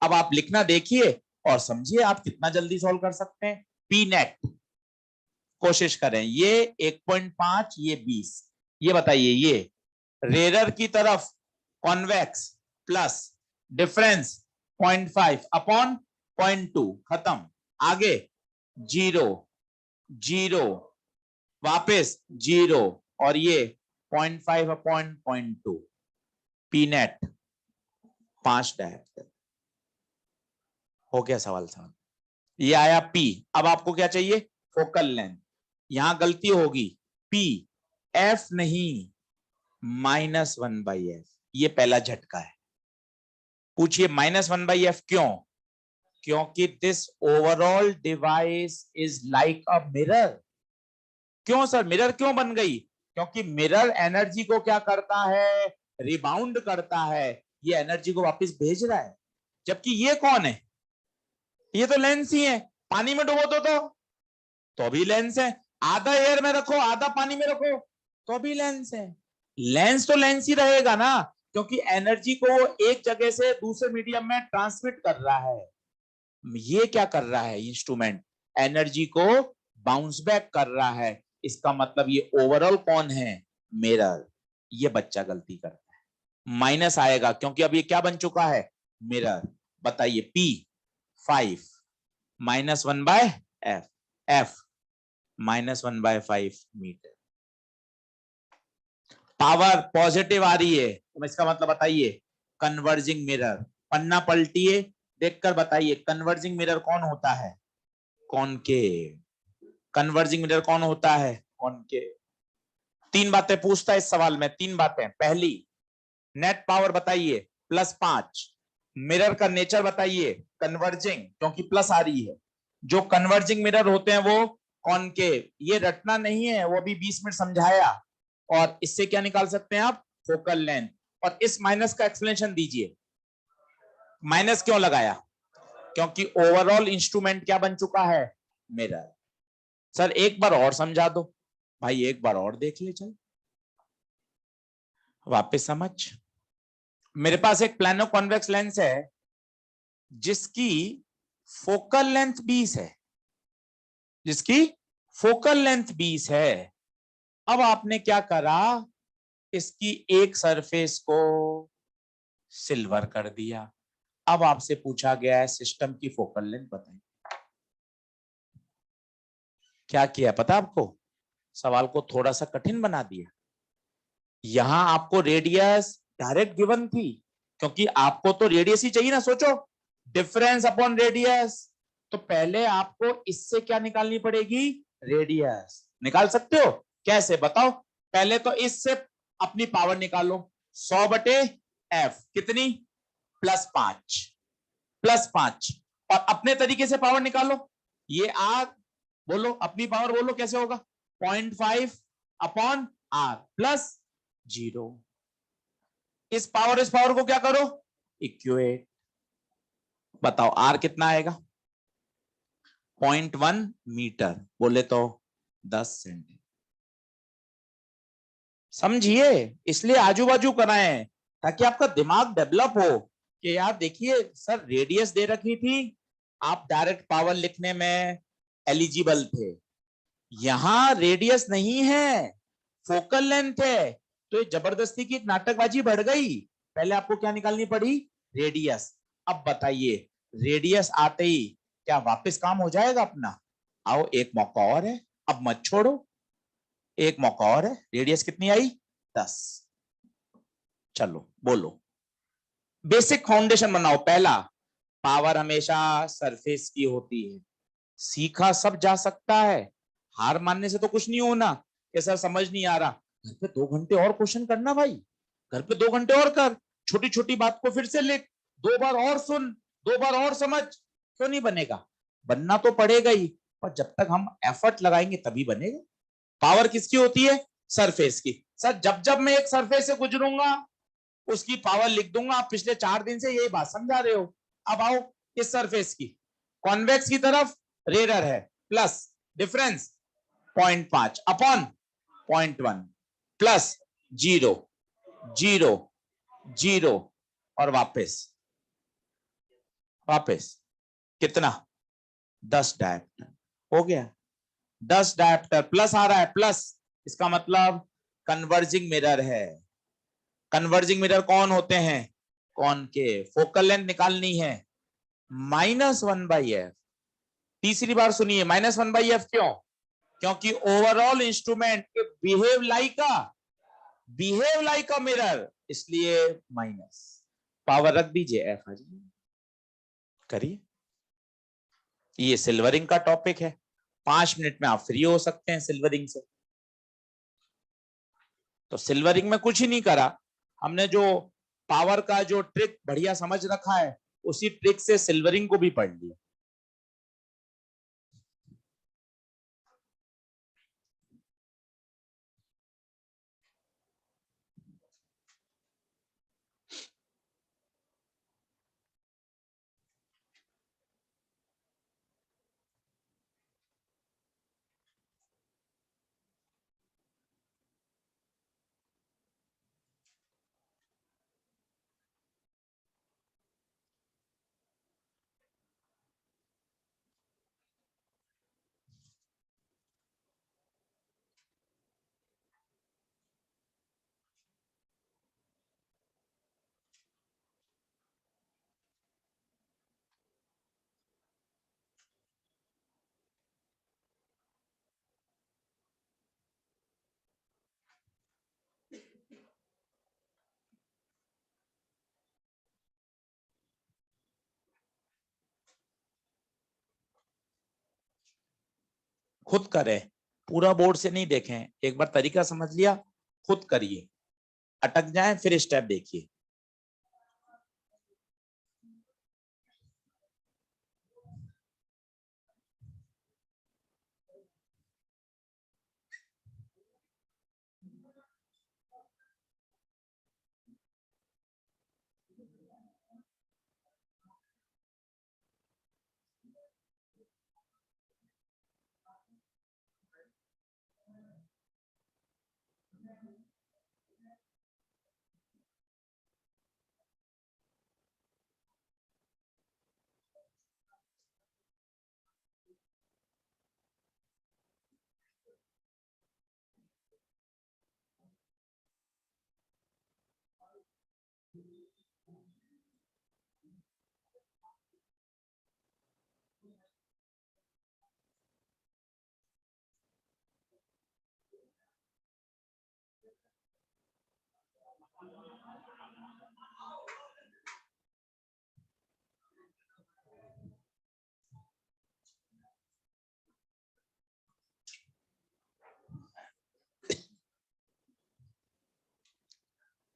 अब आप लिखना देखिए और समझिए आप कितना जल्दी सॉल्व कर सकते हैं। पी नेट कोशिश करें, ये 1.5, ये 20। ये बताइए, ये रेरर की तरफ कॉन्वेक्स प्लस डिफरेंस 0.5 अपॉन 0.2, खत्म। आगे 0 0 वापस 0, और ये 0.5 अपॉन 0.2। P net 5 director. हो गया सवाल साहब, ये आया पी। अब आपको क्या चाहिए, फोकल लेंथ। यहां गलती होगी, पी एफ नहीं, -1/f। ये पहला झटका है। पूछिए -1/f क्यों? क्योंकि this overall device is like a mirror. क्यों सर मिरर क्यों बन गई? क्योंकि मिरर एनर्जी को क्या करता है? रिबाउंड करता है, ये एनर्जी को वापस भेज रहा है। जबकि ये कौन है? ये तो लेंस ही है। पानी में डुबो तो भी लेंस है। आधा एयर में रखो आधा पानी में रखो तो भी लेंस है। लेंस तो लेंस ही रहेगा ना, क्योंकि एनर्जी को एक जगह से दूसरे मीडियम में ट्रांसमिट कर रहा है। ये क्या कर रहा है इंस्ट्रूमेंट? एनर्जी को बाउंस बैक कर रहा है। इसका मतलब ये ओवरऑल कौन है? मिरर। ये बच्चा गलती करता है, माइनस आएगा क्योंकि अब ये क्या बन चुका है? मिरर। बताइए P5 -1/F, F -1/5 metre. Power positive आ रही है तो इसका मतलब बताइए कन्वर्जिंग मिरर। पन्ना पलटिए, देखकर बताइए कन्वर्जिंग मिरर कौन होता है? कॉनकेव। कन्वर्जिंग मिरर कौन होता है? कॉनकेव। तीन बातें पूछता है इस सवाल में, तीन बातें। पहली, नेट पावर बताइए +5। मिरर का नेचर बताइए कन्वर्जिंग, क्योंकि प्लस आ रही है। जो कन्वर्जिंग मिरर होते हैं वो कॉनकेव। ये रटना नहीं है, वो भी 20 मिनट समझाया। और इससे क्या निकाल सकते हैं आप? Focal length. और इस माइनस का एक्सप्लेनेशन दीजिए। माइनस क्यों लगाया? क्योंकि ओवरऑल इंस्ट्रूमेंट क्या बन चुका है? मिरर। सर एक बार और समझा दो। भाई एक बार और देख ले, चल वापस समझ। मेरे पास एक प्लानो कॉन्वेक्स लेंस है जिसकी फोकल लेंथ 20 है, जिसकी फोकल लेंथ 20 है। अब आपने क्या करा? इसकी एक सरफेस को सिल्वर कर दिया। अब आपसे पूछा गया है सिस्टम की फोकल लेंथ बताइए। क्या किया पता आपको? सवाल को थोड़ा सा कठिन बना दिया। यहां आपको रेडियस डायरेक्ट गिवन थी, क्योंकि आपको तो रेडियस ही चाहिए ना। सोचो डिफरेंस अपॉन रेडियस, तो पहले आपको इससे क्या निकालनी पड़ेगी? रेडियस। निकाल सकते हो? कैसे बताओ? पहले तो इससे अपनी पावर निकालो। 100/F कितनी? +5। +5। और अपने तरीके से पावर निकालो। ये R, बोलो अपनी पावर बोलो कैसे होगा? 0.5/R +0। इस पावर को क्या करो? इक्वेट। बताओ R कितना आएगा? 0.1 मीटर, बोले तो 10 सेंटीमीटर। समझिए, इसलिए आजू बाजू कराएं ताकि आपका दिमाग डेवलप हो कि यार देखिए सर रेडियस दे रखी थी, आप डायरेक्ट पावर लिखने में एलिजिबल थे। यहां रेडियस नहीं है, फोकल लेंथ है। तो ये जबरदस्ती की नाटकबाजी बढ़ गई। पहले आपको क्या निकालनी पड़ी? रेडियस। अब बताइए रेडियस आते ही क्या वापस काम हो जाएगा अपना? आओ एक मौका और है, अब मत छोड़ो। एक मौका और है। रेडियस कितनी आई? 10। चलो बोलो, बेसिक फाउंडेशन बनाओ। पहला, पावर हमेशा सरफेस की होती है। सीखा सब जा सकता है, हार मानने से तो कुछ नहीं होना कि सर समझ नहीं आ रहा। घर पे 2 घंटे और क्वेश्चन करना भाई, घर पे 2 घंटे और कर। छोटी छोटी बात को फिर से लिख, 2 बार और सुन, 2 बार और समझ। क्यों नहीं बनेगा? बनना तो पड़ेगा ही, पर जब तक हम एफर्ट लगाएंगे तभी बनेगा। पावर किसकी होती है? सरफेस की। सर जब जब मैं एक सरफेस से गुजरूंगा उसकी पावर लिख दूंगा। आप पिछले 4 दिन से यही बात समझा रहे हो। अब आओ इस सरफेस की, कॉन्वेक्स की तरफ रेडर है, प्लस डिफरेंस 0.5/0.1 +0 0 0 और वापस वापस कितना? 10 डायप्टर। हो गया 10 डायप्टर। प्लस आ रहा है, प्लस इसका मतलब कन्वर्जिंग मिरर है। कन्वर्जिंग मिरर कौन होते हैं? कॉनकेव। फोकल लेंथ निकालनी है -1/F। तीसरी बार सुनिए, -1/F क्यों? क्योंकि overall instrument behave like a mirror, इसलिए माइनस। पावर रख दीजिए, F आ जाइए। करिए। ये सिल्वरिंग का टॉपिक है, 5 मिनट में आप फ्री हो सकते हैं सिल्वरिंग से। तो सिल्वरिंग में कुछ ही नहीं करा हमने, जो पावर का जो ट्रिक बढ़िया समझ रखा है, उसी ट्रिक से सिल्वरिंग को भी पढ़ लिया। खुद करें, पूरा बोर्ड से नहीं देखें, एक बार तरीका समझ लिया खुद करिए, अटक जाए फिर स्टेप देखिए।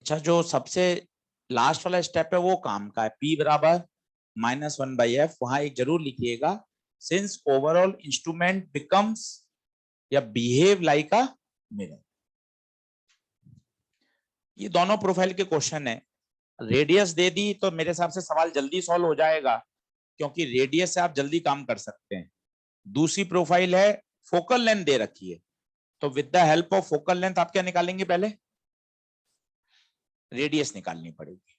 अच्छा, जो सबसे लास्ट वाला स्टेप है वो काम का है, P बराबर -1/f, वहां एक जरूर लिखिएगा, सिंस ओवरऑल इंस्ट्रूमेंट बिकम्स या बिहेव लाइक अ मिरर। ये दोनों प्रोफाइल के क्वेश्चन है, रेडियस दे दी तो मेरे हिसाब से सवाल जल्दी सॉल्व हो जाएगा, क्योंकि रेडियस से आप जल्दी काम कर सकते हैं। दूसरी प्रोफाइल है फोकल लेंथ दे रखी है, तो with the help of focal length आप क्या निकालेंगे, पहले रेडियस निकालनी पड़ेगी।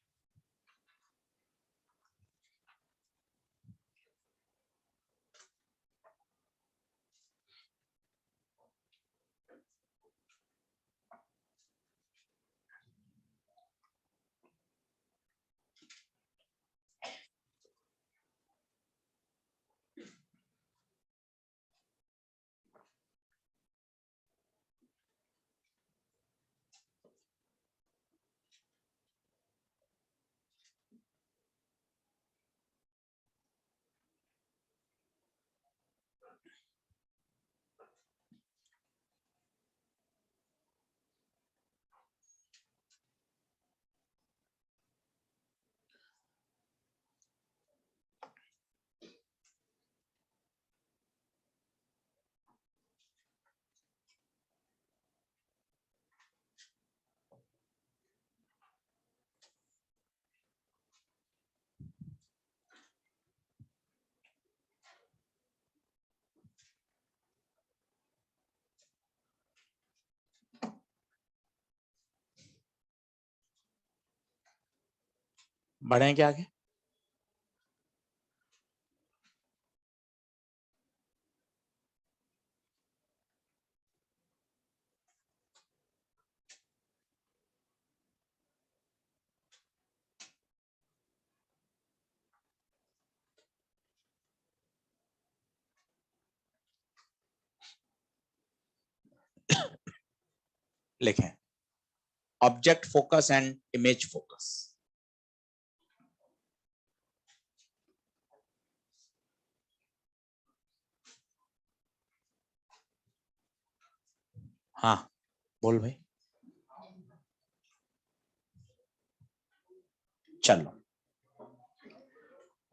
बढ़े क्या आगे? लिखें object focus and image focus. हाँ बोल भाई। चलो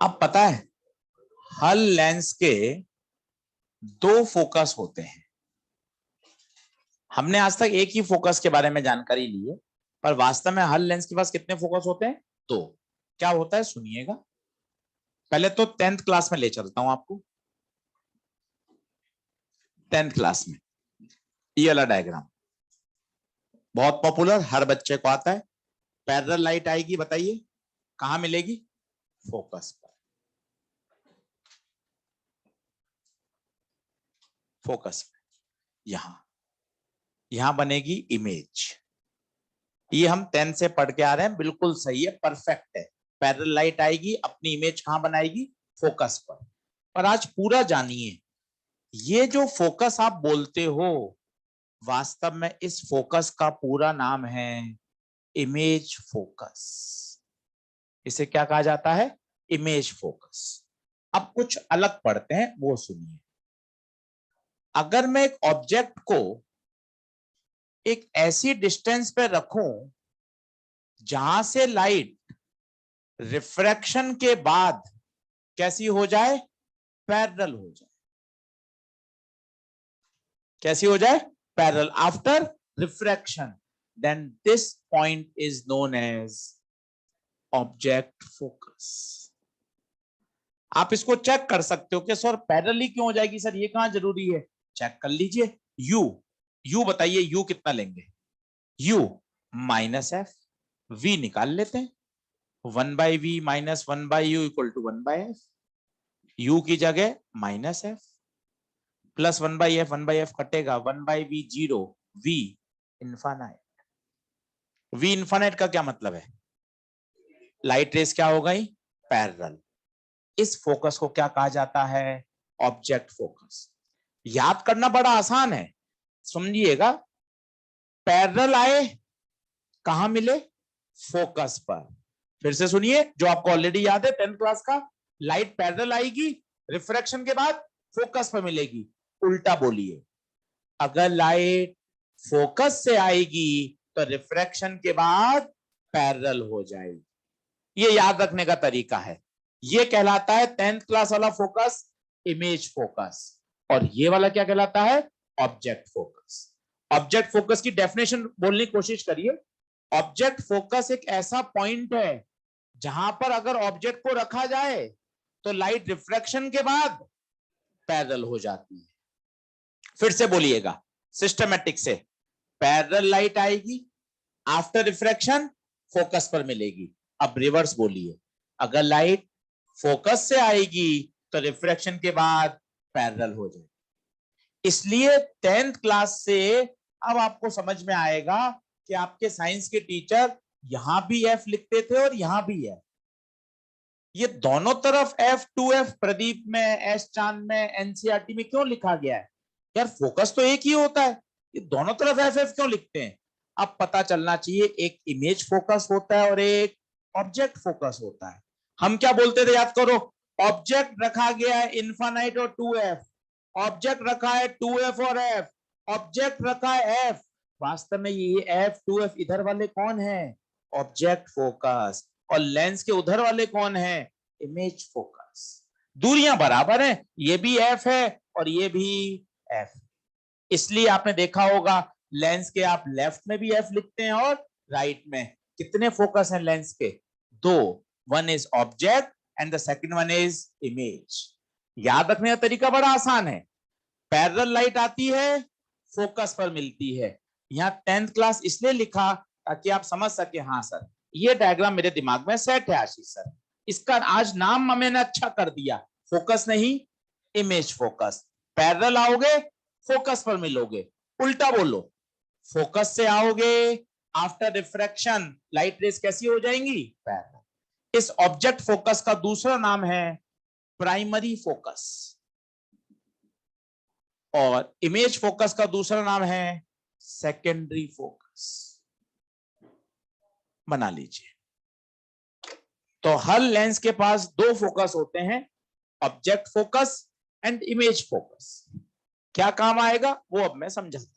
अब पता है हर लेंस के दो फोकस होते हैं। हमने आज तक एक ही फोकस के बारे में जानकारी ली है, पर वास्तव में हर लेंस के पास कितने फोकस होते हैं? दो। क्या होता है सुनिएगा। पहले तो 10th क्लास में ले चलता हूं आपको। 10th क्लास में ये वाला डायग्राम बहुत पॉपुलर, हर बच्चे को आता है। पैरेलल लाइट आएगी, बताइए कहां मिलेगी? फोकस पर। फोकस पर यहां बनेगी इमेज। ये हम 10th से पढ़ के आ रहे हैं, बिल्कुल सही है, परफेक्ट है। पैरेलल लाइट आएगी, अपनी इमेज कहां बनाएगी? फोकस पर। पर आज पूरा जानिए, ये जो फोकस आप बोलते हो, वास्तव में इस फोकस का पूरा नाम है इमेज फोकस। इसे क्या कहा जाता है? Image focus. अब कुछ अलग पढ़ते हैं, वो सुनिए। अगर मैं एक ऑब्जेक्ट को एक ऐसी डिस्टेंस पे रखूं जहां से लाइट रिफ्रैक्शन के बाद कैसी हो जाए? पैरेलल हो जाए। कैसी हो जाए? Parallel after refraction, then this point is known as object focus. आप इसको चेक कर सकते हो कि सर पैरेलली क्यों हो जाएगी? सर ये कहां जरूरी है? चेक कर लीजिए। यू बताइए, यू कितना लेंगे? यू -f, v निकाल लेते हैं। 1/v - 1/u = 1/f। u की जगह -f प्लस 1/f, 1/f कटेगा, 1/v 0, v infinite. v infinite का क्या मतलब है? लाइट रेस क्या हो गई? पैरेलल। इस फोकस को क्या कहा जाता है? Object focus. याद करना बड़ा आसान है, समझिएगा। पैरेलल आए, कहां मिले? फोकस पर। फिर से सुनिए, जो आपको ऑलरेडी याद है 10th क्लास का, लाइट पैरेलल आएगी, रिफ्रैक्शन के बाद फोकस पर मिलेगी। उल्टा बोलिए, अगर लाइट फोकस से आएगी तो रिफ्रैक्शन के बाद पैरेलल हो जाएगी। ये याद रखने का तरीका है। ये कहलाता है 10th क्लास वाला फोकस इमेज फोकस, और ये वाला क्या कहलाता है? Object focus. ऑब्जेक्ट फोकस की डेफिनेशन बोलने की कोशिश करिए। ऑब्जेक्ट फोकस एक ऐसा पॉइंट है जहां पर अगर ऑब्जेक्ट को रखा जाए तो लाइट रिफ्रैक्शन के बाद पैरेलल हो जाती है। फिर से बोलिएगा सिस्टमैटिक से। पैरेलल लाइट आएगी, आफ्टर रिफ्रैक्शन फोकस पर मिलेगी। अब रिवर्स बोलिए, अगर लाइट फोकस से आएगी तो रिफ्रैक्शन के बाद पैरेलल हो जाएगी। इसलिए 10th क्लास से अब आपको समझ में आएगा कि आपके साइंस के टीचर यहां भी एफ लिखते थे और यहां भी है। ये दोनों तरफ F2F प्रदीप में, एस चांद में, एनसीईआरटी में क्यों लिखा गया है? यार फोकस तो एक ही होता है, ये दोनों तरफ FF क्यों लिखते हैं? अब पता चलना चाहिए, एक इमेज फोकस होता है और एक ऑब्जेक्ट फोकस होता है। हम क्या बोलते थे, याद करो। ऑब्जेक्ट रखा गया है इनफाइनाइट और 2F, ऑब्जेक्ट रखा है 2F और F, ऑब्जेक्ट रखा है F। वास्तव में ये F2F इधर वाले कौन है? Object focus. और लेंस के उधर वाले कौन है? Image focus. दूरियां बराबर हैं, ये भी F है और ये भी F। इसलिए आपने देखा होगा लेंस के आप लेफ्ट में भी F लिखते हैं और राइट में। कितने फोकस हैं लेंस के? दो। One is object and the second one is image. याद रखने का तरीका बड़ा आसान है। पैरेलल लाइट आती है, फोकस पर मिलती है। यहाँ 10th क्लास इसलिए लिखा ताकि आप समझ सके, हाँ सर ये डायग्राम मेरे दिमाग में सेट है आशीष सर। इसका आज नाम मैंने अच्छा कर दिया, फोकस नहीं इमेज फोकस। पैरेलल आओगे, फोकस पर मिलोगे। उल्टा बोलो, फोकस से आओगे, आफ्टर रिफ्रैक्शन लाइट रेस कैसी हो जाएंगी? पैरेलल। इस ऑब्जेक्ट फोकस का दूसरा नाम है प्राइमरी फोकस, और इमेज फोकस का दूसरा नाम है सेकेंडरी फोकस। बना लीजिए। तो हर लेंस के पास दो फोकस होते हैं, object focus and image focus. क्या काम आएगा वो अब मैं समझाता हूं।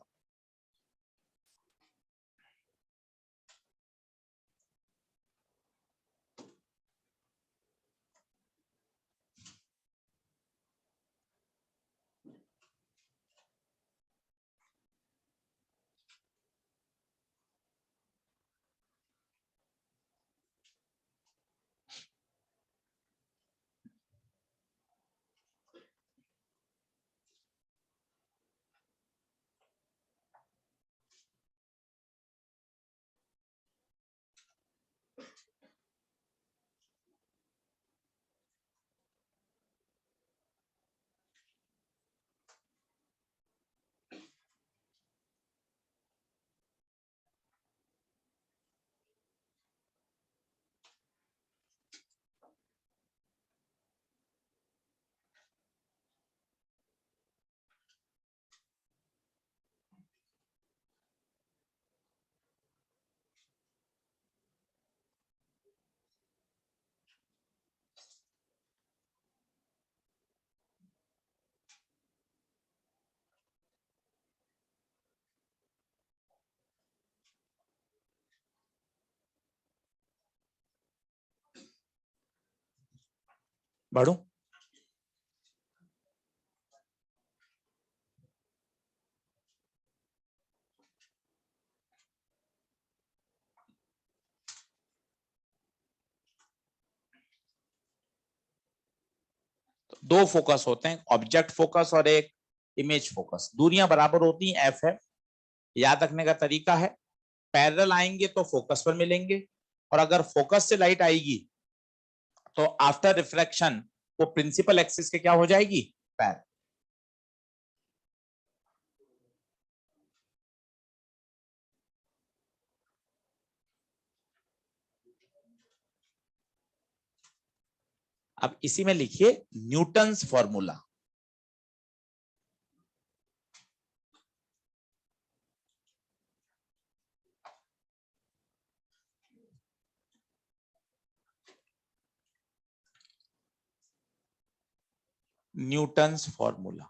बढ़ू? तो दो फोकस होते हैं, ऑब्जेक्ट फोकस और एक इमेज फोकस। दूरियां बराबर होती हैं, एफ है। याद रखने का तरीका है, पैरेलल आएंगे तो फोकस पर मिलेंगे, और अगर फोकस से लाइट आएगी तो आफ्टर रिफ्रैक्शन वो प्रिंसिपल एक्सिस के क्या हो जाएगी, पैरेलल। अब इसी में लिखिए न्यूटन्स फॉर्मूला। न्यूटन्स फॉर्मूला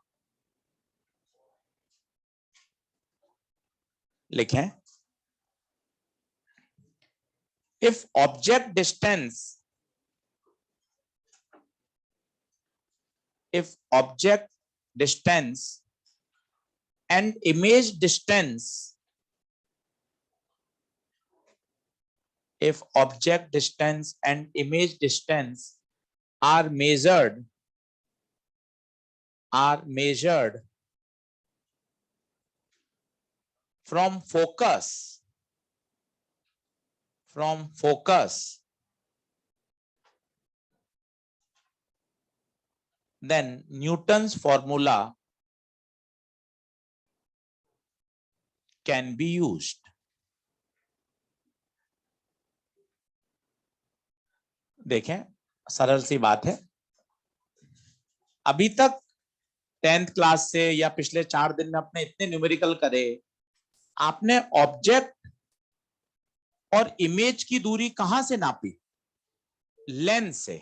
लिखें। If object distance, if object distance and image distance, if object distance and image distance are measured from focus, then Newton's formula can be used. देखें, सरल सी बात है। अभी तक 10th क्लास से या पिछले 4 दिन में अपने इतने न्यूमेरिकल करे, आपने ऑब्जेक्ट और इमेज की दूरी कहां से नापी? लेंस से।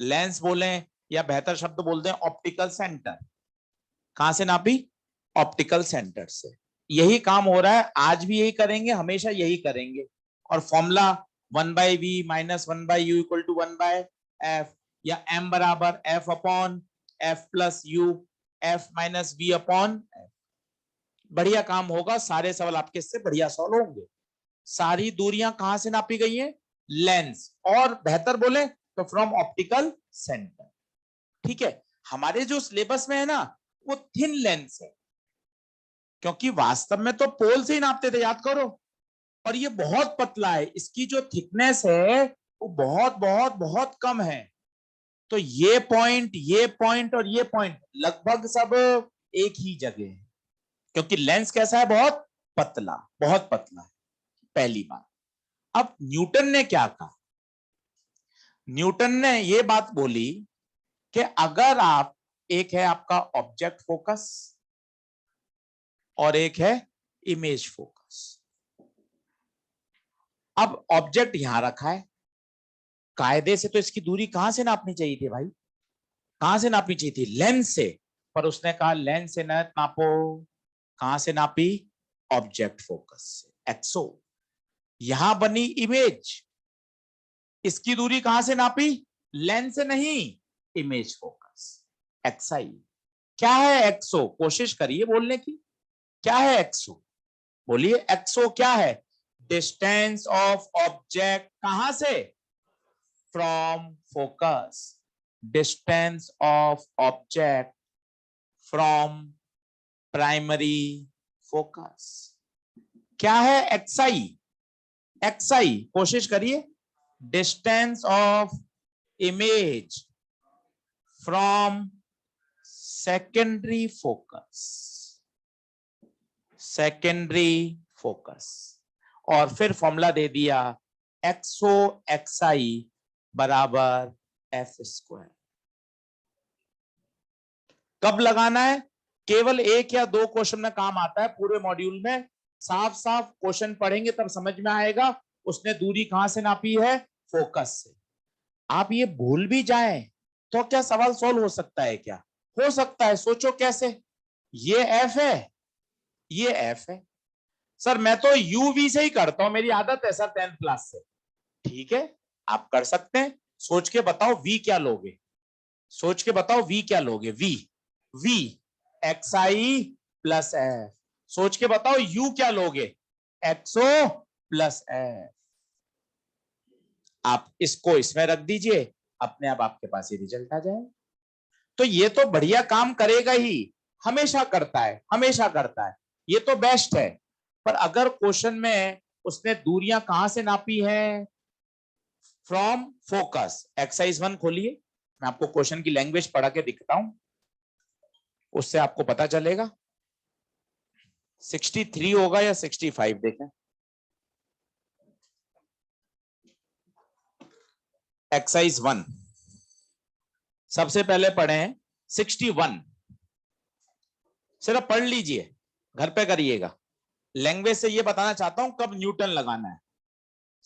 लेंस बोले या बेहतर शब्द बोलते हैं ऑप्टिकल सेंटर। कहां से नापी? ऑप्टिकल सेंटर से। यही काम हो रहा है, आज भी यही करेंगे, हमेशा यही करेंगे। और formula 1/v minus 1/u equal to 1/f, या m बराबर f upon f plus u, f minus v upon f। बढ़िया काम होगा, सारे सवाल आपके इससे बढ़िया सॉल्व होंगे। सारी दूरियां कहां से नापी गई हैं? लेंस, और बेहतर बोले तो फ्रॉम ऑप्टिकल सेंटर। ठीक है, हमारे जो सिलेबस में है ना, वो थिन लेंस है, क्योंकि वास्तव में तो पोल से ही नापते थे, याद करो। और ये बहुत पतला है, इसकी जो थिकनेस है वो बहुत बहुत बहुत कम है। तो ये पॉइंट और ये पॉइंट लगभग सब एक ही जगह है, क्योंकि लेंस कैसा है? बहुत पतला, बहुत पतला है। पहली बात। अब न्यूटन ने क्या कहा? न्यूटन ने ये बात बोली कि अगर आप, एक है आपका ऑब्जेक्ट फोकस और एक है इमेज फोकस। अब ऑब्जेक्ट यहां रखा है, कायदे से तो इसकी दूरी कहां से नापनी चाहिए थी भाई? कहां से नापनी चाहिए थी? लेंस से। पर उसने कहा लेंस से न नापो, कहां से नापी? ऑब्जेक्ट फोकस से, एक्सो। यहां बनी इमेज, इसकी दूरी कहां से नापी? लेंस से नहीं, इमेज फोकस, एक्सआई। क्या है एक्सो? कोशिश करिए बोलने की। क्या है एक्सो? बोलिए, एक्सो क्या है? डिस्टेंस ऑफ ऑब्जेक्ट कहां से? From focus. Distance of object from primary focus. क्या है एक्सआई? एक्सआई, कोशिश करिए। Distance of image from secondary focus, secondary focus. और फिर फॉर्मूला दे दिया, एक्सो एक्सआई बराबर एफ स्क्वायर। कब लगाना है? केवल 1 या 2 क्वेश्चन में काम आता है, पूरे मॉड्यूल में साफ साफ क्वेश्चन पढ़ेंगे तब समझ में आएगा उसने दूरी कहां से नापी है? फोकस से। आप ये भूल भी जाएं तो क्या सवाल सॉल्व हो सकता है? क्या हो सकता है? सोचो कैसे। ये एफ है, ये एफ है। सर मैं तो यूवी से ही करता हूं, मेरी आदत है सर 10th क्लास से। ठीक है, आप कर सकते हैं। सोच के बताओ वी क्या लोगे? सोच के बताओ v क्या लोगे, v v xi plus F. सोच के बताओ u क्या लोगे, xo प्लस एफ। आप इसको इसमें रख दीजिए, अपने आप आपके पास ही रिजल्ट आ जाए। तो ये तो बढ़िया काम करेगा ही, हमेशा करता है, हमेशा करता है, ये तो बेस्ट है। पर अगर क्वेश्चन में उसने दूरियां कहां से नापी है, फ्रॉम फोकस। एक्सरसाइज 1 खोलिए, मैं आपको क्वेश्चन की लैंग्वेज पढ़ा के दिखता हूं, उससे आपको पता चलेगा 63 होगा या 65, देखें। एक्सरसाइज 1 सबसे पहले पढ़े हैं 61, सिर्फ पढ़ लीजिए, घर पे करिएगा। लैंग्वेज से ये बताना चाहता हूं कब न्यूटन लगाना है।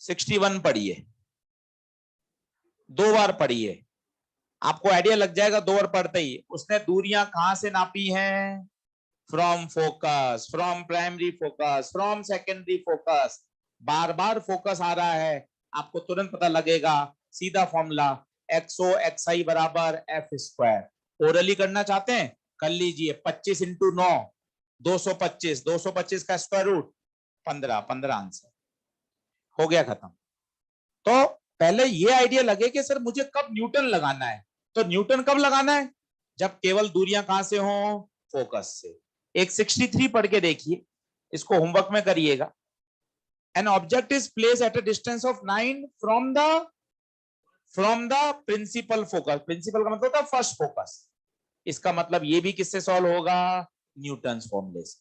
61 पढ़िए, 2 बार पढ़िए, आपको आइडिया लग जाएगा 2 बार पढ़ते ही उसने दूरियां कहां से नापी हैं, from focus, from primary focus, from secondary focus. बार बार फोकस आ रहा है, आपको तुरंत पता लगेगा, सीधा फॉर्मूला एक्सओ एक्सआई बराबर एफ स्क्वायर। ओरली करना चाहते हैं कर लीजिए, 25 इंटू 9 225, 225 का स्क्वायर रूट 15, 15 आंसर हो गया, खत्म। तो पहले ये आइडिया लगे कि सर मुझे कब न्यूटन लगाना है, तो न्यूटन कब लगाना है, जब केवल दूरियां कहां से हो, फोकस से। एक 63 पढ़ के देखिए, इसको होमवर्क में करिएगा। An object is place at a distance of 9 from the principal focus. Principal का मतलब होता है फर्स्ट फोकस। इसका मतलब ये भी किससे सॉल्व होगा, न्यूटन फॉर्मूले से।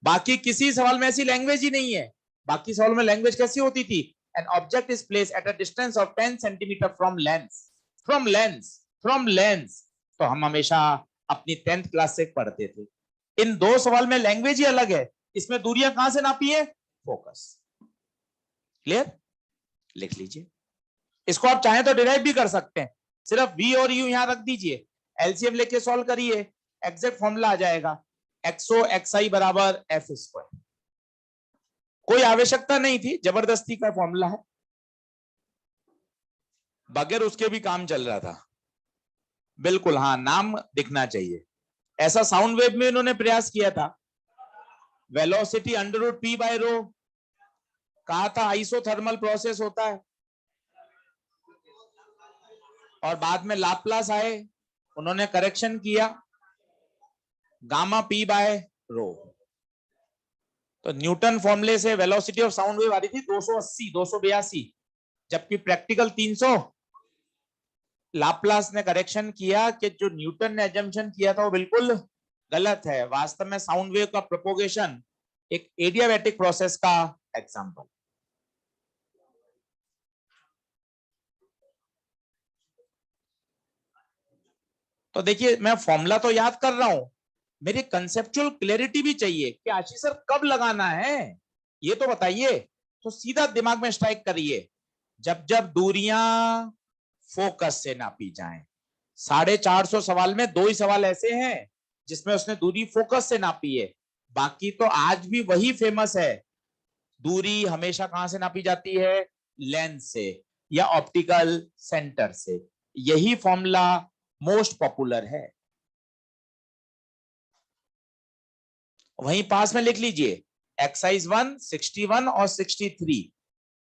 बाकी किसी सवाल में ऐसी लैंग्वेज ही नहीं है। बाकी सवाल में लैंग्वेज कैसी होती थी, N object is place at a distance of 10 centimetre from lens, from lens, from lens. तो हम हमेशा अपनी 10th क्लास से पढ़ते थे। इन 2 सवाल में लैंग्वेज ही अलग है, इसमें दूरियां कहां से नापी है, फोकस। क्लियर, लिख लीजिए। इसको आप चाहें तो डिराइव भी कर सकते हैं, सिर्फ v और u यहां रख दीजिए, एलसीएम लेके सॉल्व करिए, एग्जैक्ट फॉर्मूला आ जाएगा, एक्सओ एक्सआई बराबर एफ स्क्वायर। कोई आवश्यकता नहीं थी, जबरदस्ती का फॉर्मूला है, बगैर उसके भी काम चल रहा था। बिल्कुल हाँ, नाम दिखना चाहिए। ऐसा साउंड वेव में इन्होंने प्रयास किया था, velocity under root P by rho, कहा था आइसोथर्मल प्रोसेस होता है, और बाद में लाप्लास आए, उन्होंने करेक्शन किया, गामा पी बाय रो। तो न्यूटन फॉर्मूले से वेलोसिटी ऑफ साउंड वेव आ रही थी 280, 282, जबकि प्रैक्टिकल 300। लाप्लास ने करेक्शन किया कि जो न्यूटन ने एजम्पशन किया था वो बिल्कुल गलत है, वास्तव में साउंड वेव का प्रोपोगेशन एक एडियाबैटिक प्रोसेस का एग्जांपल। तो देखिए, मैं फॉर्मूला तो याद कर रहा हूं, मेरी कंसेप्चुअल क्लैरिटी भी चाहिए कि आशीष सर कब लगाना है, ये तो बताइए। तो सीधा दिमाग में स्ट्राइक करिए, जब जब दूरियां फोकस से नापी जाएं। 450 सवाल में 2 ही सवाल ऐसे हैं जिसमें उसने दूरी फोकस से नापी है, बाकी तो आज भी वही फेमस है, दूरी हमेशा कहां से नापी जाती है, लेंस से या ऑप्टिकल सेंटर से। यही फॉर्मूला मोस्ट पॉपुलर है। वहीं पास में लिख लीजिए एक्सरसाइज 1 61 और 63,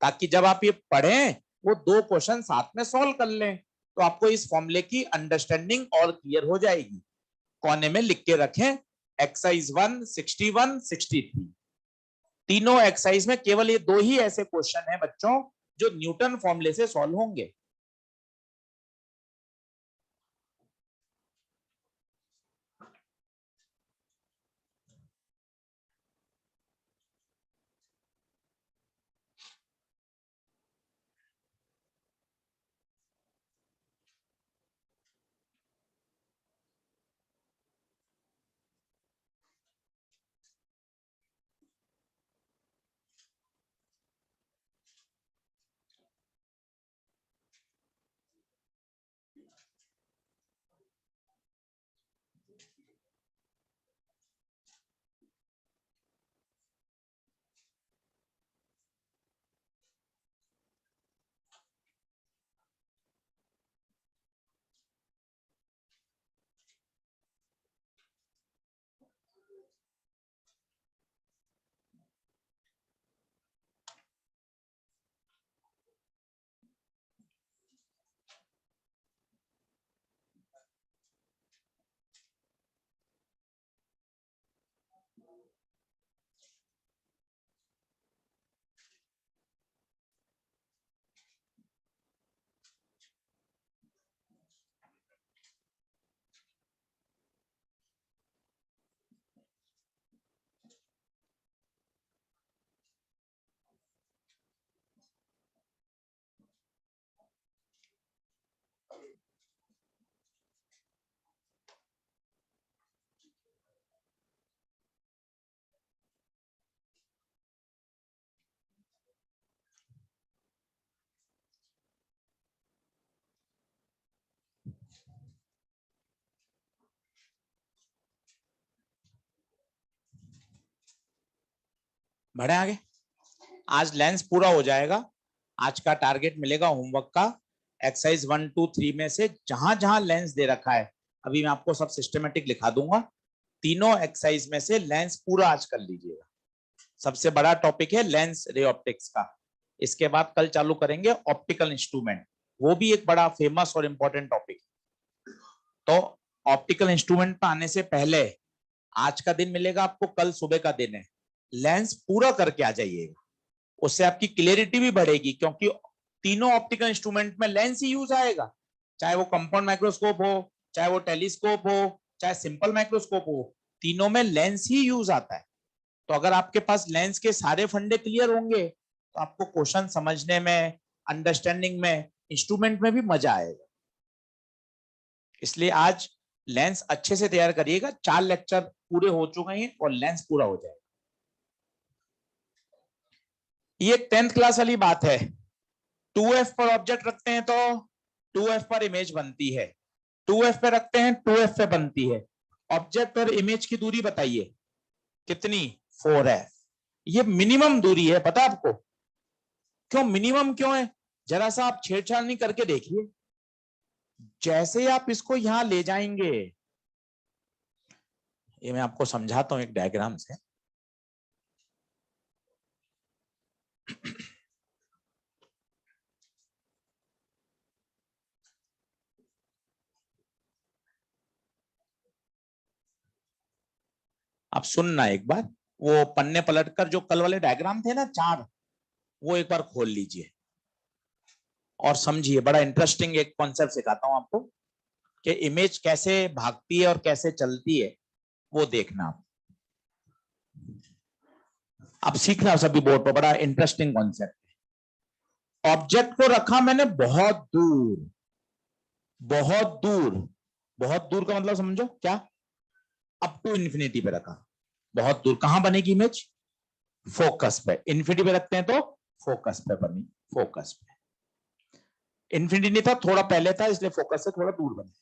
ताकि जब आप ये पढ़ें वो 2 क्वेश्चन साथ में सॉल्व कर लें, तो आपको इस फॉर्मूले की अंडरस्टैंडिंग और क्लियर हो जाएगी। कोने में लिख के रखें एक्सरसाइज 1 61 63। तीनों एक्सरसाइज में केवल ये 2 ही ऐसे क्वेश्चन हैं बच्चों जो न्यूटन फॉर्मूले से सॉल्व होंगे। बढ़े आगे। आज लेंस पूरा हो जाएगा। आज का टारगेट मिलेगा होमवर्क का एक्सरसाइज 1, 2, 3 में से जहां जहां लेंस दे रखा है, अभी मैं आपको सब सिस्टमेटिक लिखा दूंगा। तीनों एक्सरसाइज में से लेंस पूरा आज कर लीजिएगा। सबसे बड़ा टॉपिक है लेंस रे ऑप्टिक्स का। इसके बाद कल चालू करेंगे ऑप्टिकल इंस्ट्रूमेंट, वो भी एक बड़ा फेमस और इंपॉर्टेंट टॉपिक। तो ऑप्टिकल इंस्ट्रूमेंट पर आने से पहले आज का दिन मिलेगा आपको, कल सुबह का दिन है, लेंस पूरा करके आ जाइएगा। उससे आपकी क्लियरिटी भी बढ़ेगी, क्योंकि तीनों ऑप्टिकल इंस्ट्रूमेंट में लेंस ही यूज आएगा, चाहे वो कंपाउंड माइक्रोस्कोप हो, चाहे वो टेलीस्कोप हो, चाहे सिंपल माइक्रोस्कोप हो, तीनों में लेंस ही यूज आता है। तो अगर आपके पास लेंस के सारे फंडे क्लियर होंगे तो आपको क्वेश्चन समझने में, अंडरस्टैंडिंग में, इंस्ट्रूमेंट में भी मजा आएगा। इसलिए आज लेंस अच्छे से तैयार करिएगा। 4 लेक्चर पूरे हो चुके हैं और लेंस पूरा हो जाएगा। ये 10th क्लास वाली बात है। 2f पर ऑब्जेक्ट रखते हैं तो 2f पर इमेज बनती है, 2f पे रखते हैं 2f पे बनती है। ऑब्जेक्ट और इमेज की दूरी बताइए कितनी? 4f। ये मिनिमम दूरी है, पता आपको क्यों मिनिमम क्यों है? जरा सा आप छेड़छाड़ नहीं करके देखिए। जैसे आप इसको यहां ले जाएंगे, ये मैं आपको समझाता हूं एक डायग्राम से। आप सुनना एक बार, वो पन्ने पलटकर जो कल वाले डायग्राम थे ना 4, वो एक बार खोल लीजिए और समझिए। बड़ा इंटरेस्टिंग एक कॉन्सेप्ट सिखाता हूं आपको कि इमेज कैसे भागती है और कैसे चलती है, वो देखना आप सीखना सभी बोर्ड पर। बड़ा इंटरेस्टिंग कॉन्सेप्ट है। ऑब्जेक्ट को रखा मैंने बहुत दूर, बहुत दूर। बहुत दूर का मतलब समझो क्या? अप टू इन्फिनिटी पे रखा, बहुत दूर। कहां बनेगी इमेज? फोकस पे। इन्फिनिटी पे रखते हैं तो फोकस पे बनी, फोकस पे। इन्फिनिटी नहीं था, थोड़ा पहले था, इसलिए फोकस से थोड़ा दूर बने।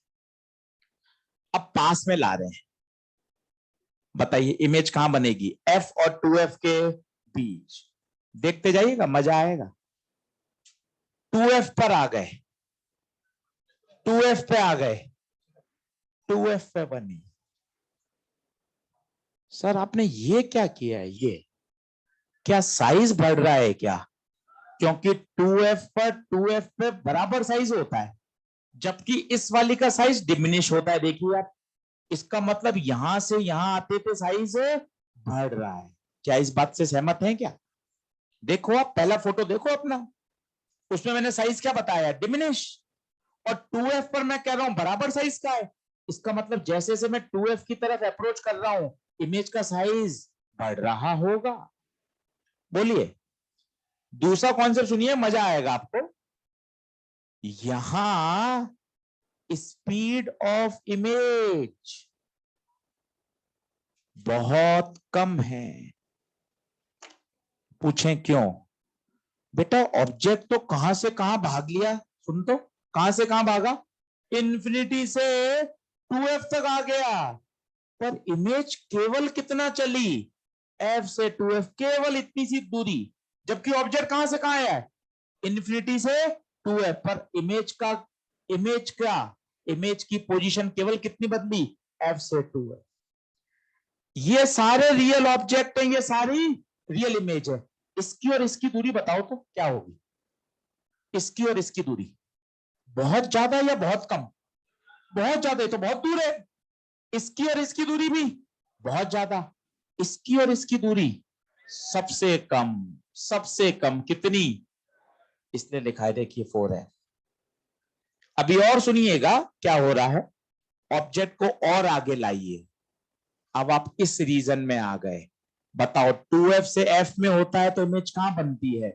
अब पास में ला रहे हैं, बताइए इमेज कहां बनेगी? f और 2f के बीच। देखते जाइएगा, मजा आएगा। 2f पर आ गए, 2f पे आ गए, 2f पे बनी। सर आपने ये क्या किया है? ये क्या साइज बढ़ रहा है क्या? क्योंकि 2f पर 2f पे बराबर साइज होता है, जबकि इस वाली का साइज डिमिनिश होता है। देखिए आप, इसका मतलब यहां से यहां आते थे साइज बढ़ रहा है। क्या इस बात से सहमत हैं क्या? देखो आप पहला फोटो देखो अपना, उसमें मैंने साइज क्या बताया? डिमिनिश। और 2f पर मैं कह रहा हूं बराबर साइज का है। इसका मतलब जैसे जैसे मैं 2f की तरफ अप्रोच कर रहा हूं, इमेज का साइज बढ़ रहा होगा। बोलिए। दूसरा कॉन्सेप्ट सुनिए, मजा आएगा आपको। यहां स्पीड ऑफ इमेज बहुत कम है। पूछें क्यों? बेटा ऑब्जेक्ट तो कहां से कहां भाग लिया, सुन तो, कहां से कहां भागा? इन्फिनिटी से 2f तक आ गया, पर इमेज केवल कितना चली? f से 2f, केवल इतनी सी दूरी। जबकि ऑब्जेक्ट कहां से कहां आया है? इन्फिनिटी से 2f। पर इमेज का इमेज की पोजीशन केवल कितनी बदली? f से 2f। ये सारे रियल ऑब्जेक्ट हैं, ये सारी रियल इमेज है। इसकी और इसकी दूरी बताओ तो क्या होगी? इसकी और इसकी दूरी बहुत ज्यादा या बहुत कम? बहुत ज्यादा है तो बहुत दूर है। इसकी और इसकी दूरी भी बहुत ज्यादा। इसकी और इसकी दूरी सबसे कम, सबसे कम। कितनी? इसने लिखा है देखिए 4 है। अभी और सुनिएगा क्या हो रहा है। ऑब्जेक्ट को और आगे लाइए। अब आप इस रीजन में आ गए। बताओ 2f से f में होता है तो इमेज कहां बनती है?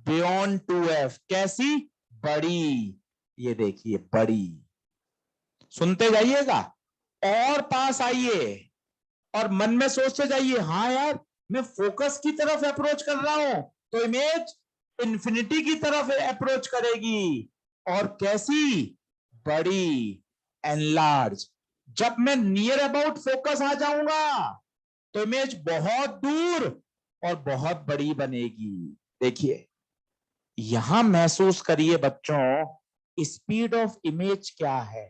Beyond 2f। कैसी? बड़ी। ये देखिए बड़ी। सुनते जाइएगा और पास आइए और मन में सोचते जाइए, हाँ यार मैं फोकस की तरफ अप्रोच कर रहा हूं तो इमेज इन्फिनिटी की तरफ अप्रोच करेगी। और कैसी? बड़ी, एनलार्ज। जब मैं नियर अबाउट फोकस आ जाऊंगा तो इमेज बहुत दूर और बहुत बड़ी बनेगी। देखिए यहां महसूस करिए बच्चों, स्पीड ऑफ इमेज क्या है,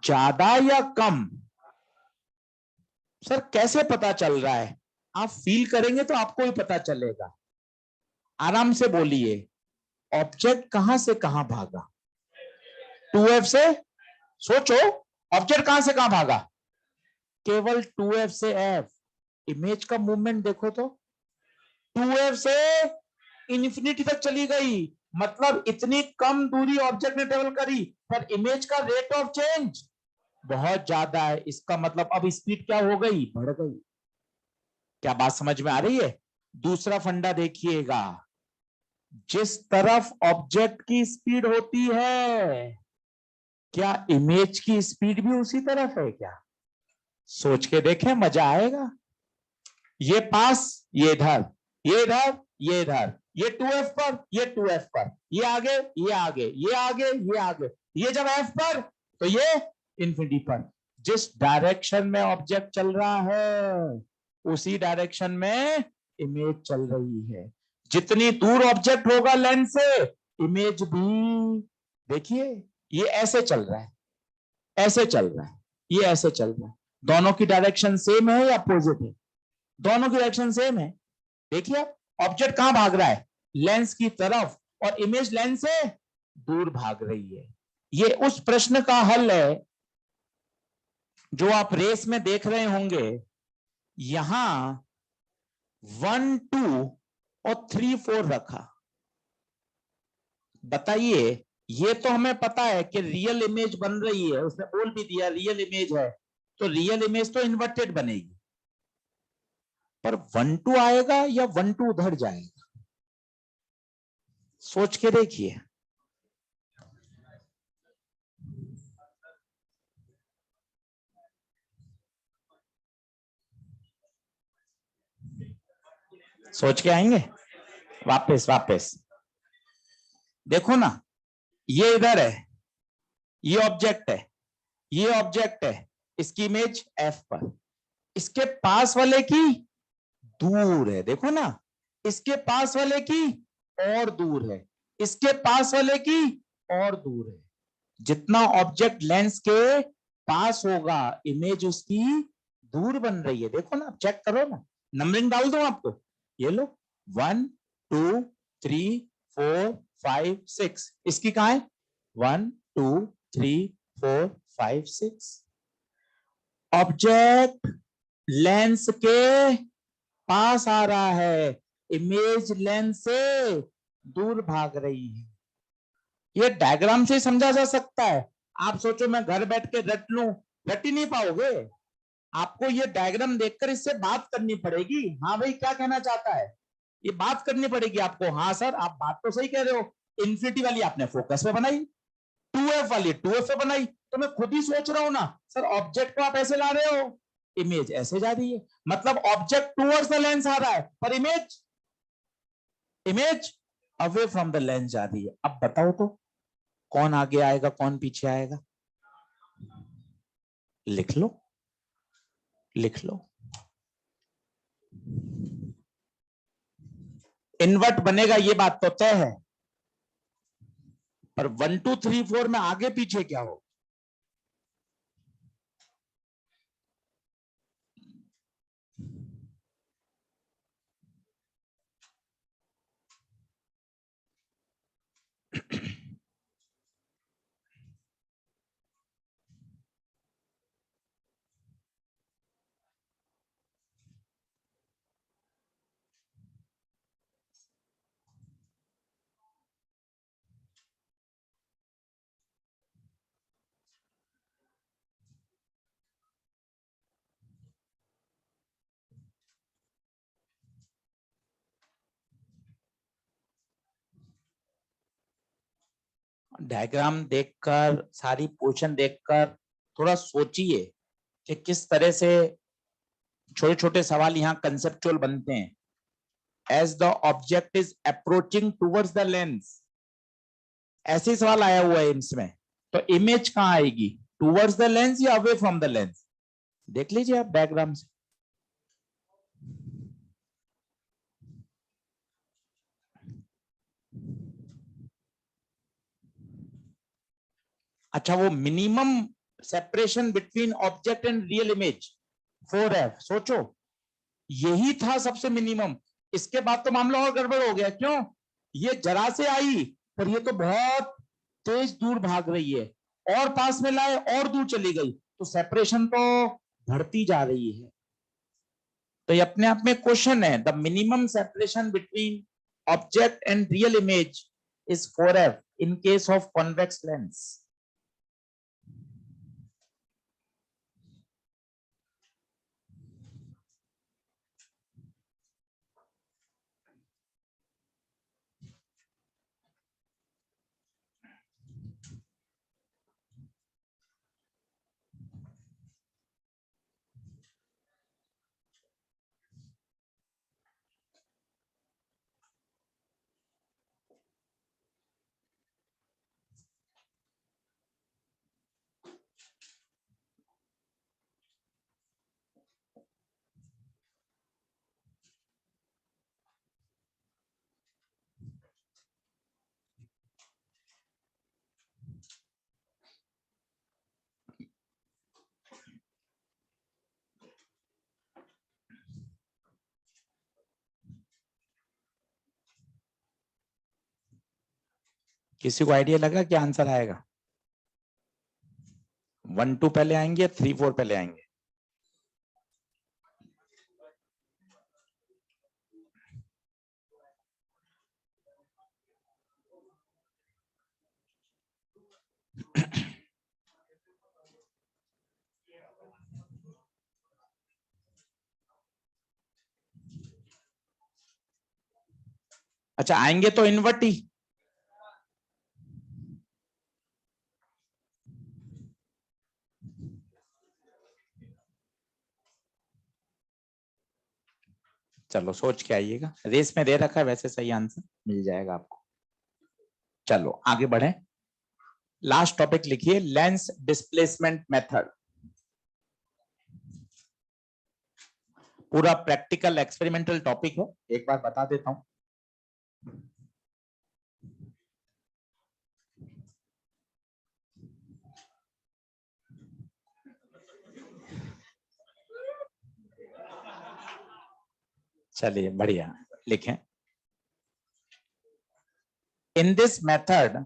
ज्यादा या कम? सर कैसे पता चल रहा है? आप फील करेंगे तो आपको ही पता चलेगा। आराम से बोलिए, ऑब्जेक्ट कहां से कहां भागा? 2f से। सोचो, ऑब्जेक्ट कहां से कहां भागा? केवल 2f से f। इमेज का मूवमेंट देखो तो 2f से इन्फिनिटी तक चली गई, मतलब इतनी कम दूरी ऑब्जेक्ट ने ट्रेवल करी, पर इमेज का रेट ऑफ चेंज बहुत ज्यादा है। इसका मतलब अब स्पीड क्या हो गई? बढ़ गई। क्या बात समझ में आ रही है? दूसरा फंडा देखिएगा, जिस तरफ ऑब्जेक्ट की स्पीड होती है, क्या इमेज की स्पीड भी उसी तरफ है क्या? सोच के देखें, मजा आएगा। ये पास, ये इधर, ये इधर, ये इधर, ये 2f पर, ये 2f पर, ये आगे, ये आगे, ये आगे, ये आगे, ये जब f पर तो ये इंफिनिटी पर। जिस डायरेक्शन में ऑब्जेक्ट चल रहा है उसी डायरेक्शन में इमेज चल रही है। जितनी दूर ऑब्जेक्ट होगा लेंस से, इमेज भी, देखिए ये ऐसे चल रहा है, ऐसे चल रहा है, ये ऐसे चल रहा है। दोनों की डायरेक्शन सेम है या अपोजिट है? दोनों की डायरेक्शन सेम है। देखिए ऑब्जेक्ट कहां भाग रहा है? लेंस की तरफ, और इमेज लेंस से दूर भाग रही है। ये उस प्रश्न का हल है जो आप रेस में देख रहे होंगे। यहां 1 2 और 3 4 रखा। बताइए, ये तो हमें पता है कि रियल इमेज बन रही है, उसने बोल भी दिया रियल इमेज है, तो रियल इमेज तो इन्वर्टेड बनेगी। पर 1 2 आएगा या 1 2 उधर जाएगा? सोच के देखिए। सोच के आएंगे? वापस वापस देखो ना, ये इधर है, ये ऑब्जेक्ट है, ये ऑब्जेक्ट है, इसकी इमेज एफ पर, इसके पास वाले की दूर है, देखो ना, इसके पास वाले की और दूर है, इसके पास वाले की और दूर है। जितना ऑब्जेक्ट लेंस के पास होगा इमेज उसकी दूर बन रही है। देखो ना, चेक करो ना, नंबरिंग डाल दो आपको, ये लो 1 2 3 4 5 6, इसकी कहां है? 1 2 3 4 5 6। ऑब्जेक्ट लेंस के पास आ रहा है, इमेज लेंस से दूर भाग रही है। ये डायग्राम से समझा जा सकता है। आप सोचो मैं घर बैठ के रट लूं, रट ही नहीं पाओगे। आपको ये डायग्राम देखकर इससे बात करनी पड़ेगी। हाँ भाई, क्या कहना चाहता है, ये बात करनी पड़ेगी आपको। हाँ सर, आप बात तो सही कह रहे हो, इन्फिनिटी वाली आपने फोकस पे बनाई, 2f वाली 2f पे बनाई, तो मैं खुद ही सोच रहा हूं ना सर, ऑब्जेक्ट को आप ऐसे ला रहे हो, इमेज ऐसे जा रही है, मतलब ऑब्जेक्ट टूवर्ड्स द लेंस आ रहा है, पर image image away from the lens जा रही है। अब बताओ तो कौन आगे आएगा, कौन पीछे आएगा? लिख लो, लिख लो। इन्वर्ट बनेगा, ये बात तो तय है, पर 1 2 3 4 में आगे पीछे क्या हो? डायग्राम देखकर, सारी पोजीशन देखकर थोड़ा सोचिए कि किस तरह से छोटे छोटे सवाल यहाँ कंसेप्चुअल बनते हैं। As the object is approaching towards the lens, ऐसे ही सवाल आया हुआ है इसमें, तो इमेज कहां आएगी? टूवर्ड्स द लेंस या अवे फ्रॉम द लेंस? देख लीजिए आप डायग्राम से। अच्छा, वो minimum separation between object and real image 4F, सोचो यही था सबसे मिनिमम। इसके बाद तो मामला और गड़बड़ हो गया। क्यों? ये जरा से आई पर ये तो बहुत तेज दूर भाग रही है, और पास में लाए और दूर चली गई, तो सेपरेशन तो बढ़ती जा रही है। तो ये अपने आप में क्वेश्चन है। The minimum separation between object and real image is 4F in case of convex lens. किसी को आइडिया लगा क्या आंसर आएगा? 1 2 पहले आएंगे, 3 4 पहले आएंगे? अच्छा, आएंगे तो इनवर्ट ही। चलो सोच के आइएगा, रेस में दे रखा है वैसे, सही आंसर मिल जाएगा आपको। चलो आगे बढ़े। लास्ट टॉपिक लिखिए, लेंस डिस्प्लेसमेंट मेथड। पूरा प्रैक्टिकल एक्सपेरिमेंटल टॉपिक है, एक बार बता देता हूं। चलिए बढ़िया, लिखें। In this method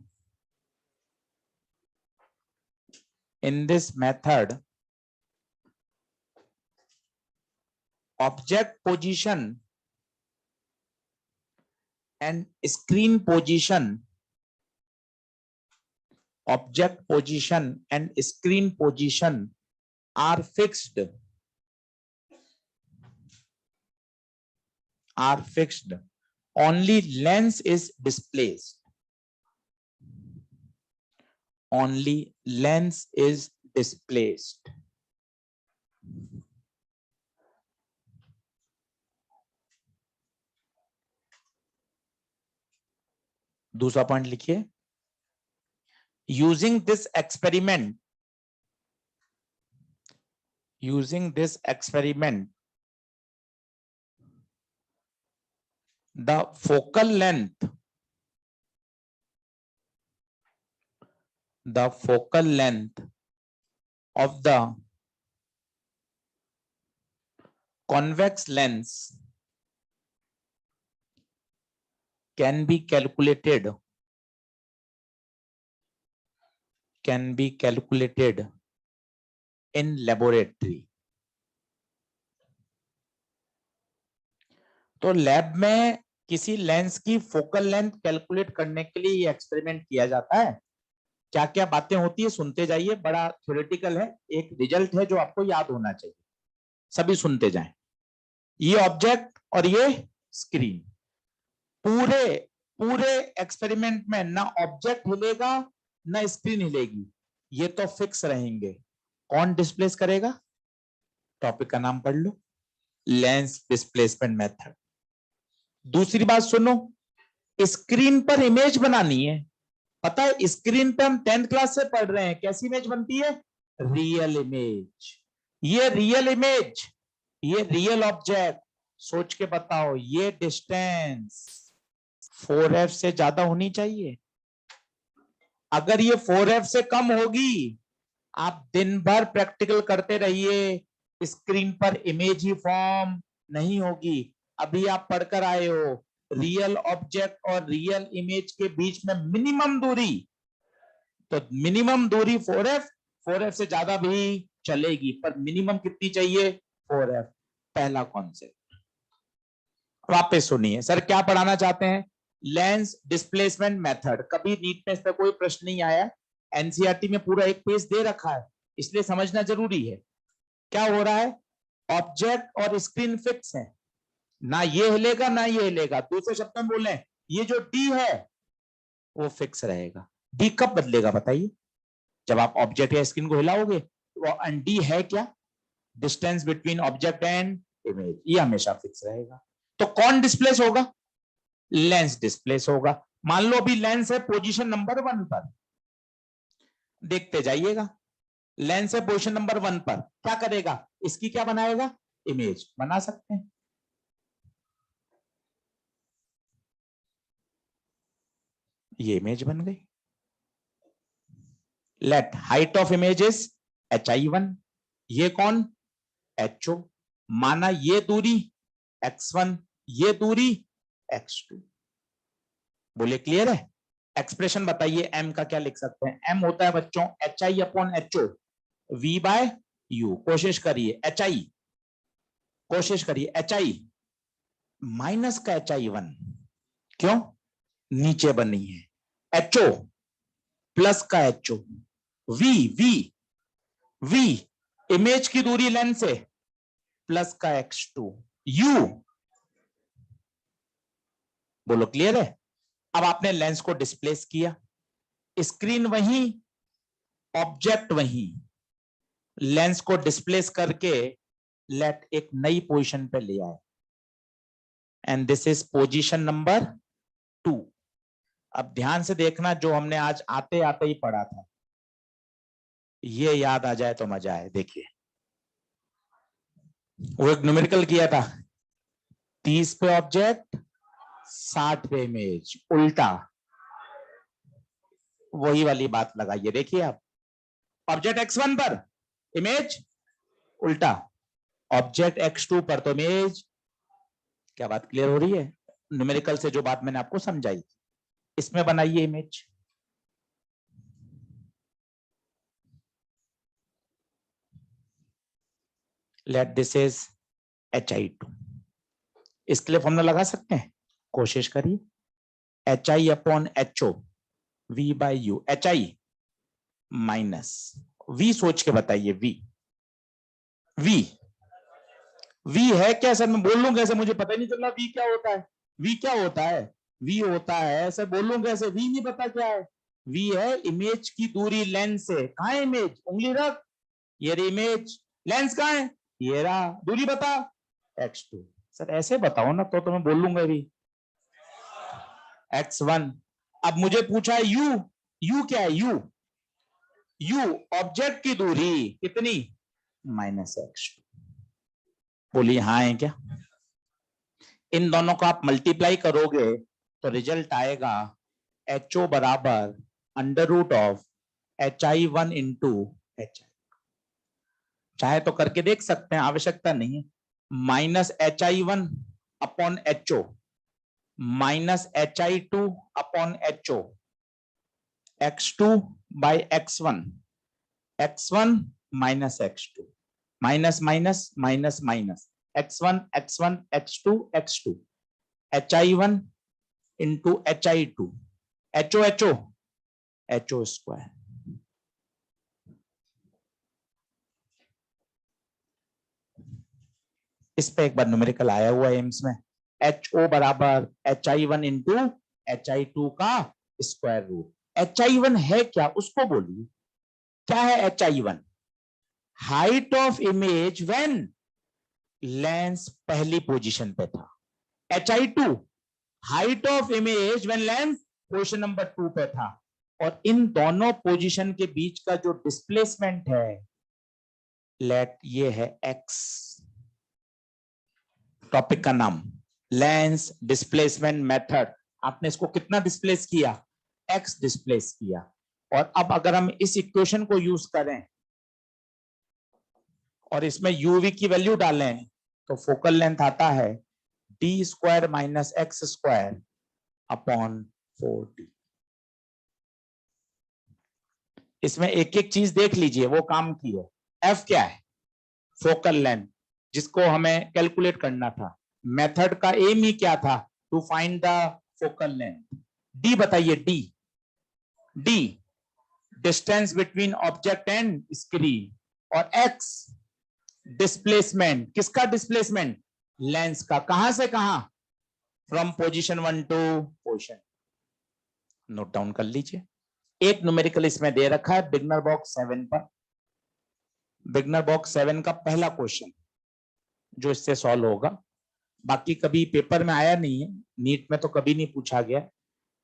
object position and screen position are fixed. Only lens is displaced. दूसरा पॉइंट लिखिए, using this experiment the focal length of the convex lens can be calculated in laboratory. तो लैब में किसी lens की focal length calculate करने के लिए ये एक्सपेरिमेंट किया जाता है। क्या क्या बातें होती है सुनते जाइए, बड़ा थ्योरेटिकल है, एक रिजल्ट है जो आपको याद होना चाहिए, सभी सुनते जाएं। ये ऑब्जेक्ट और ये स्क्रीन, पूरे एक्सपेरिमेंट में ना ऑब्जेक्ट हिलेगा ना स्क्रीन हिलेगी, ये तो फिक्स रहेंगे। कौन डिस्प्लेस करेगा? टॉपिक का नाम पढ़ लो, लेंस डिस्प्लेसमेंट मेथड। दूसरी बात सुनो, स्क्रीन पर इमेज बनानी है। पता है स्क्रीन पे हम 10th क्लास से पढ़ रहे हैं, कैसी इमेज बनती है? Real image. ये रियल ऑब्जेक्ट, सोच के बताओ, ये डिस्टेंस 4F से ज्यादा होनी चाहिए। अगर ये 4f से कम होगी, आप दिन भर प्रैक्टिकल करते रहिए, स्क्रीन पर इमेज ही फॉर्म नहीं होगी। अभी आप पढ़कर आए हो रियल ऑब्जेक्ट और रियल इमेज के बीच में मिनिमम दूरी, तो मिनिमम दूरी 4f, 4f से ज्यादा भी चलेगी, पर मिनिमम कितनी चाहिए? 4f। पहला कॉन्सेप्ट। वापस सुनिए, सर क्या पढ़ाना चाहते हैं? Lens displacement method. कभी नीट में इस पर कोई प्रश्न नहीं आया, एनसीईआरटी में पूरा एक पेज दे रखा है, इसलिए समझना जरूरी है। क्या हो रहा है? ऑब्जेक्ट और स्क्रीन फिक्स है, ना ये हिलेगा ना ये हिलेगा। दूसरे शब्द में बोले, ये जो डी है वो फिक्स रहेगा। डी कब बदलेगा बताइए? जब आप ऑब्जेक्ट या स्क्रीन को हिलाओगे। वो डी है क्या? Distance between object and image, ये हमेशा फिक्स रहेगा। तो कौन डिस्प्लेस होगा? लेंस डिस्प्लेस होगा। मान लो अभी लेंस है पोजीशन नंबर 1 पर, देखते जाइएगा। लेंस है पोजीशन नंबर 1 पर, क्या करेगा? इसकी क्या बनाएगा? इमेज बना सकते हैं। ये इमेज बन गई। Let height of image is hi1, ये कौन? ho। माना ये दूरी x1, ये दूरी x2। बोले क्लियर है? एक्सप्रेशन बताइए m का क्या लिख सकते हैं? m होता है बच्चों hi/ho, v बाय u। कोशिश करिए hi, कोशिश करिए hi माइनस का hi1, क्यों? नीचे बनी है। ho प्लस का ho, v v v image की दूरी लेंस से प्लस का x2, u। बोलो क्लियर है? अब आपने लेंस को डिस्प्लेस किया, स्क्रीन वहीं, ऑब्जेक्ट वहीं, लेंस को डिस्प्लेस करके लेट एक नई पोजीशन पे ले आए, and this is position number 2। अब ध्यान से देखना, जो हमने आज आते आते ही पढ़ा था, ये याद आ जाए तो मजा आए। देखिए, वो एक न्यूमेरिकल किया था, 30 पे ऑब्जेक्ट, 60 पे इमेज, उल्टा। वही वाली बात लगाइए। देखिए आप, ऑब्जेक्ट x1 पर, इमेज उल्टा, ऑब्जेक्ट x2 पर तो इमेज। क्या बात क्लियर हो रही है? न्यूमेरिकल से जो बात मैंने आपको समझाई, इसमें बनाइए image. Let this is hi2। इसके लिए फॉर्मूला लगा सकते हैं, कोशिश करिए। hi/ho, v by u. hi minus v, सोच के बताइए। v v v है क्या सर? मैं बोल लूं कैसे? मुझे पता ही नहीं चल रहा v क्या होता है। v क्या होता है? v होता है, सर बोल लूं कैसे? v नहीं पता क्या है? v है इमेज की दूरी लेंस से। कहां है इमेज? उंगली रख, ये रही इमेज। लेंस कहां है? ये रहा। दूरी बता, x2। सर ऐसे बताओ ना, तो मैं बोल लूंगा भी x1। अब मुझे पूछा है u, u क्या है? u ऑब्जेक्ट की दूरी कितनी? -x2। बोलिए हाँ है क्या? इन दोनों को आप मल्टीप्लाई करोगे तो रिजल्ट आएगा HO बराबर √hi1 इंटू hi। चाहे तो करके देख सकते हैं, आवश्यकता नहीं है। -hi1 upon HO minus hi2 upon HO, x2 by x1, x1 minus x2, minus minus minus minus, x1 x1 x2 x2, hi1 into hi2, HO HO HO square. इस पे एक बार न्यूमेरिकल आया हुआ है एम्स में, HO बराबर hi1 into hi2 का square root. hi1 है क्या? उसको बोलिए क्या है hi1? Height of image when lens पहली पोजीशन पे था। hi2 height of image when lens position number 2 पे था। और इन दोनों पोजीशन के बीच का जो डिस्प्लेसमेंट है, लेट ये है x। टॉपिक का नाम लेंस डिस्प्लेसमेंट मेथड। आपने इसको कितना डिस्प्लेस किया? x डिस्प्लेस किया। और अब अगर हम इस इक्वेशन को यूज करें और इसमें यूवी की वैल्यू डालें तो फोकल लेंथ आता है D square minus x square upon 4d। इसमें एक एक चीज देख लीजिए, वो काम की है। एफ क्या है? फोकल लेंथ, जिसको हमें कैलकुलेट करना था। मेथड का एम ही क्या था? To find the focal length. D बताइए, D D distance between object and screen. और एक्स डिस्प्लेसमेंट। किसका डिस्प्लेसमेंट? लेंस का। कहां से कहां? From position 1 to position. Note down कर लीजिए। एक न्यूमेरिकल इसमें दे रखा है बिगनर बॉक्स 7 पर। बिगनर बॉक्स 7 का पहला क्वेश्चन जो इससे सॉल्व होगा। बाकी कभी पेपर में आया नहीं है, नीट में तो कभी नहीं पूछा गया।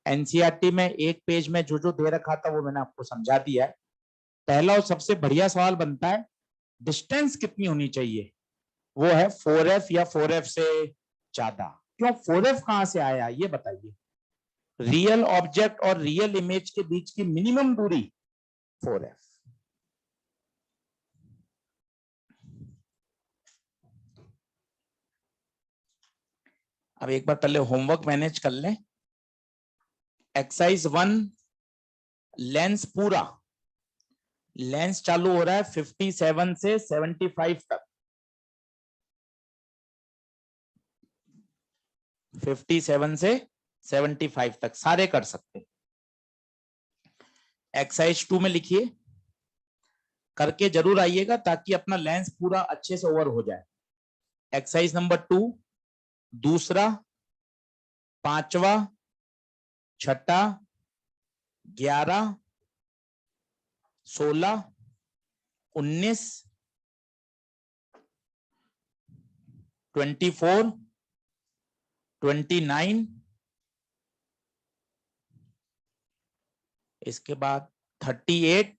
एनसीईआरटी में एक पेज में जो जो दे रखा था वो मैंने आपको समझा दिया है। पहला और सबसे बढ़िया सवाल बनता है, डिस्टेंस कितनी होनी चाहिए? वो है 4f या 4f से ज्यादा। क्यों 4f कहां से आया ये बताइए। रियल ऑब्जेक्ट और रियल इमेज के बीच की मिनिमम दूरी 4f। अब एक बार पहले होमवर्क मैनेज कर लें। एक्सरसाइज 1, लेंस पूरा। लेंस चालू हो रहा है 57 से 75 तक। 57 से 75 तक सारे कर सकते। एक्सरसाइज 2 में लिखिए, करके जरूर आइएगा ताकि अपना लेंस पूरा अच्छे से ओवर हो जाए। एक्सरसाइज नंबर 2, दूसरा, पांचवा, छठा, 11, 16, 19, 24, 29, इसके बाद 38,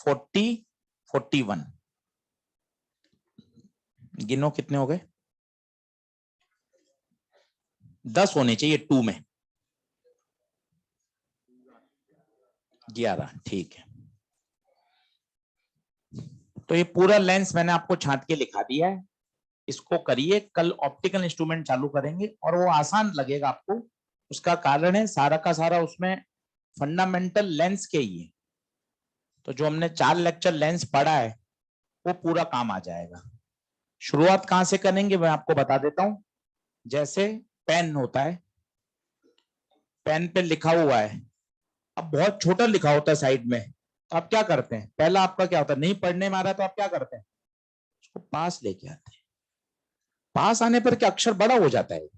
40, 41। गिनो कितने हो गए? 10 होने चाहिए 2 में। 11, ठीक है। तो ये पूरा लेंस मैंने आपको छांट के लिखा दिया है। इसको करिए, कल ऑप्टिकल इंस्ट्रूमेंट चालू करेंगे और वो आसान लगेगा आपको। उसका कारण है सारा का सारा उसमें फंडामेंटल लेंस के ही है। तो जो हमने 4 लेक्चर लेंस पढ़ा है वो पूरा काम आ जाएगा। शुरुआत कहां से करेंगे मैं आपको बता देता हूं। जैसे पेन होता है, पेन पे लिखा हुआ है, अब बहुत छोटा लिखा होता है साइड में, तो आप क्या करते हैं? पहला आपका क्या होता है? नहीं पढ़ने में आ रहा है तो आप क्या करते हैं? उसको पास लेके आते हैं। पास आने पर क्या अक्षर बड़ा हो जाता है?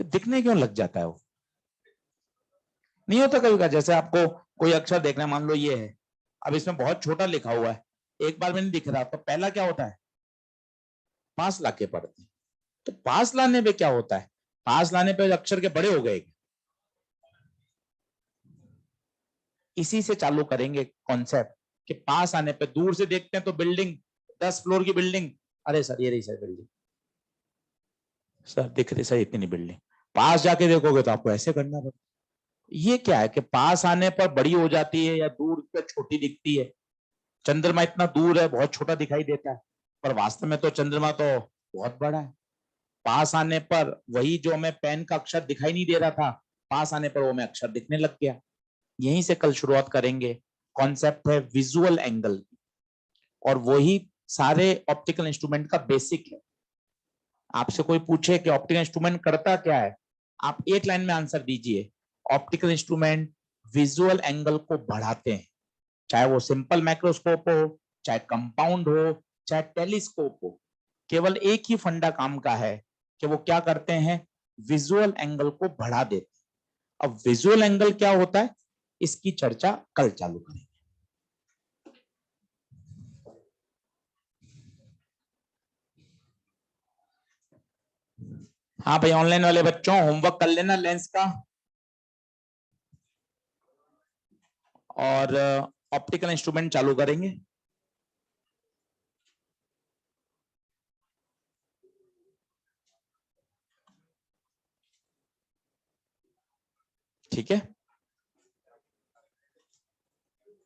फिर दिखने क्यों लग जाता है वो? नहीं होता कभी का? जैसे आपको कोई अक्षर देखना है, मान लो ये है, अब इसमें बहुत छोटा लिखा हुआ है, एक बार में नहीं दिख रहा, तो पहला क्या होता है? पास लाके पढ़ते हैं। तो पास लाने पे क्या होता है? पास लाने पे अक्षर के बड़े हो गए। इसी से चालू करेंगे कॉन्सेप्ट कि पास आने पे, दूर से देखते हैं तो बिल्डिंग 10 फ्लोर की बिल्डिंग, अरे सर ये रही सर बिल्डिंग, सर दिख रही सर इतनी बिल्डिंग। पास जाके देखोगे तो आपको ऐसे करना पड़ेगा। ये क्या है कि पास आने पर बड़ी हो जाती है या दूर पे छोटी दिखती है। चंद्रमा इतना दूर है, बहुत छोटा दिखाई देता है, पर वास्तव में तो चंद्रमा तो बहुत बड़ा है। पास आने पर वही जो हमें पेन का अक्षर दिखाई नहीं दे रहा था, पास आने पर वो हमें अक्षर दिखने लग गया। यहीं से कल शुरुआत करेंगे। कॉन्सेप्ट है विजुअल एंगल, और वही सारे ऑप्टिकल इंस्ट्रूमेंट का बेसिक है। आपसे कोई पूछे कि ऑप्टिकल इंस्ट्रूमेंट करता क्या है, आप एक लाइन में आंसर दीजिए। ऑप्टिकल इंस्ट्रूमेंट विजुअल एंगल को बढ़ाते हैं, चाहे वो सिंपल माइक्रोस्कोप हो, चाहे कंपाउंड हो, चाहे टेलीस्कोप हो। केवल एक ही फंडा काम का है कि वो क्या करते हैं? विजुअल एंगल को बढ़ा देते हैं। अब विजुअल एंगल क्या होता है, इसकी चर्चा कल चालू करेंगे। हाँ भाई, ऑनलाइन वाले बच्चों होमवर्क कर लेना लेंस का, और ऑप्टिकल इंस्ट्रूमेंट चालू करेंगे। ठीक है।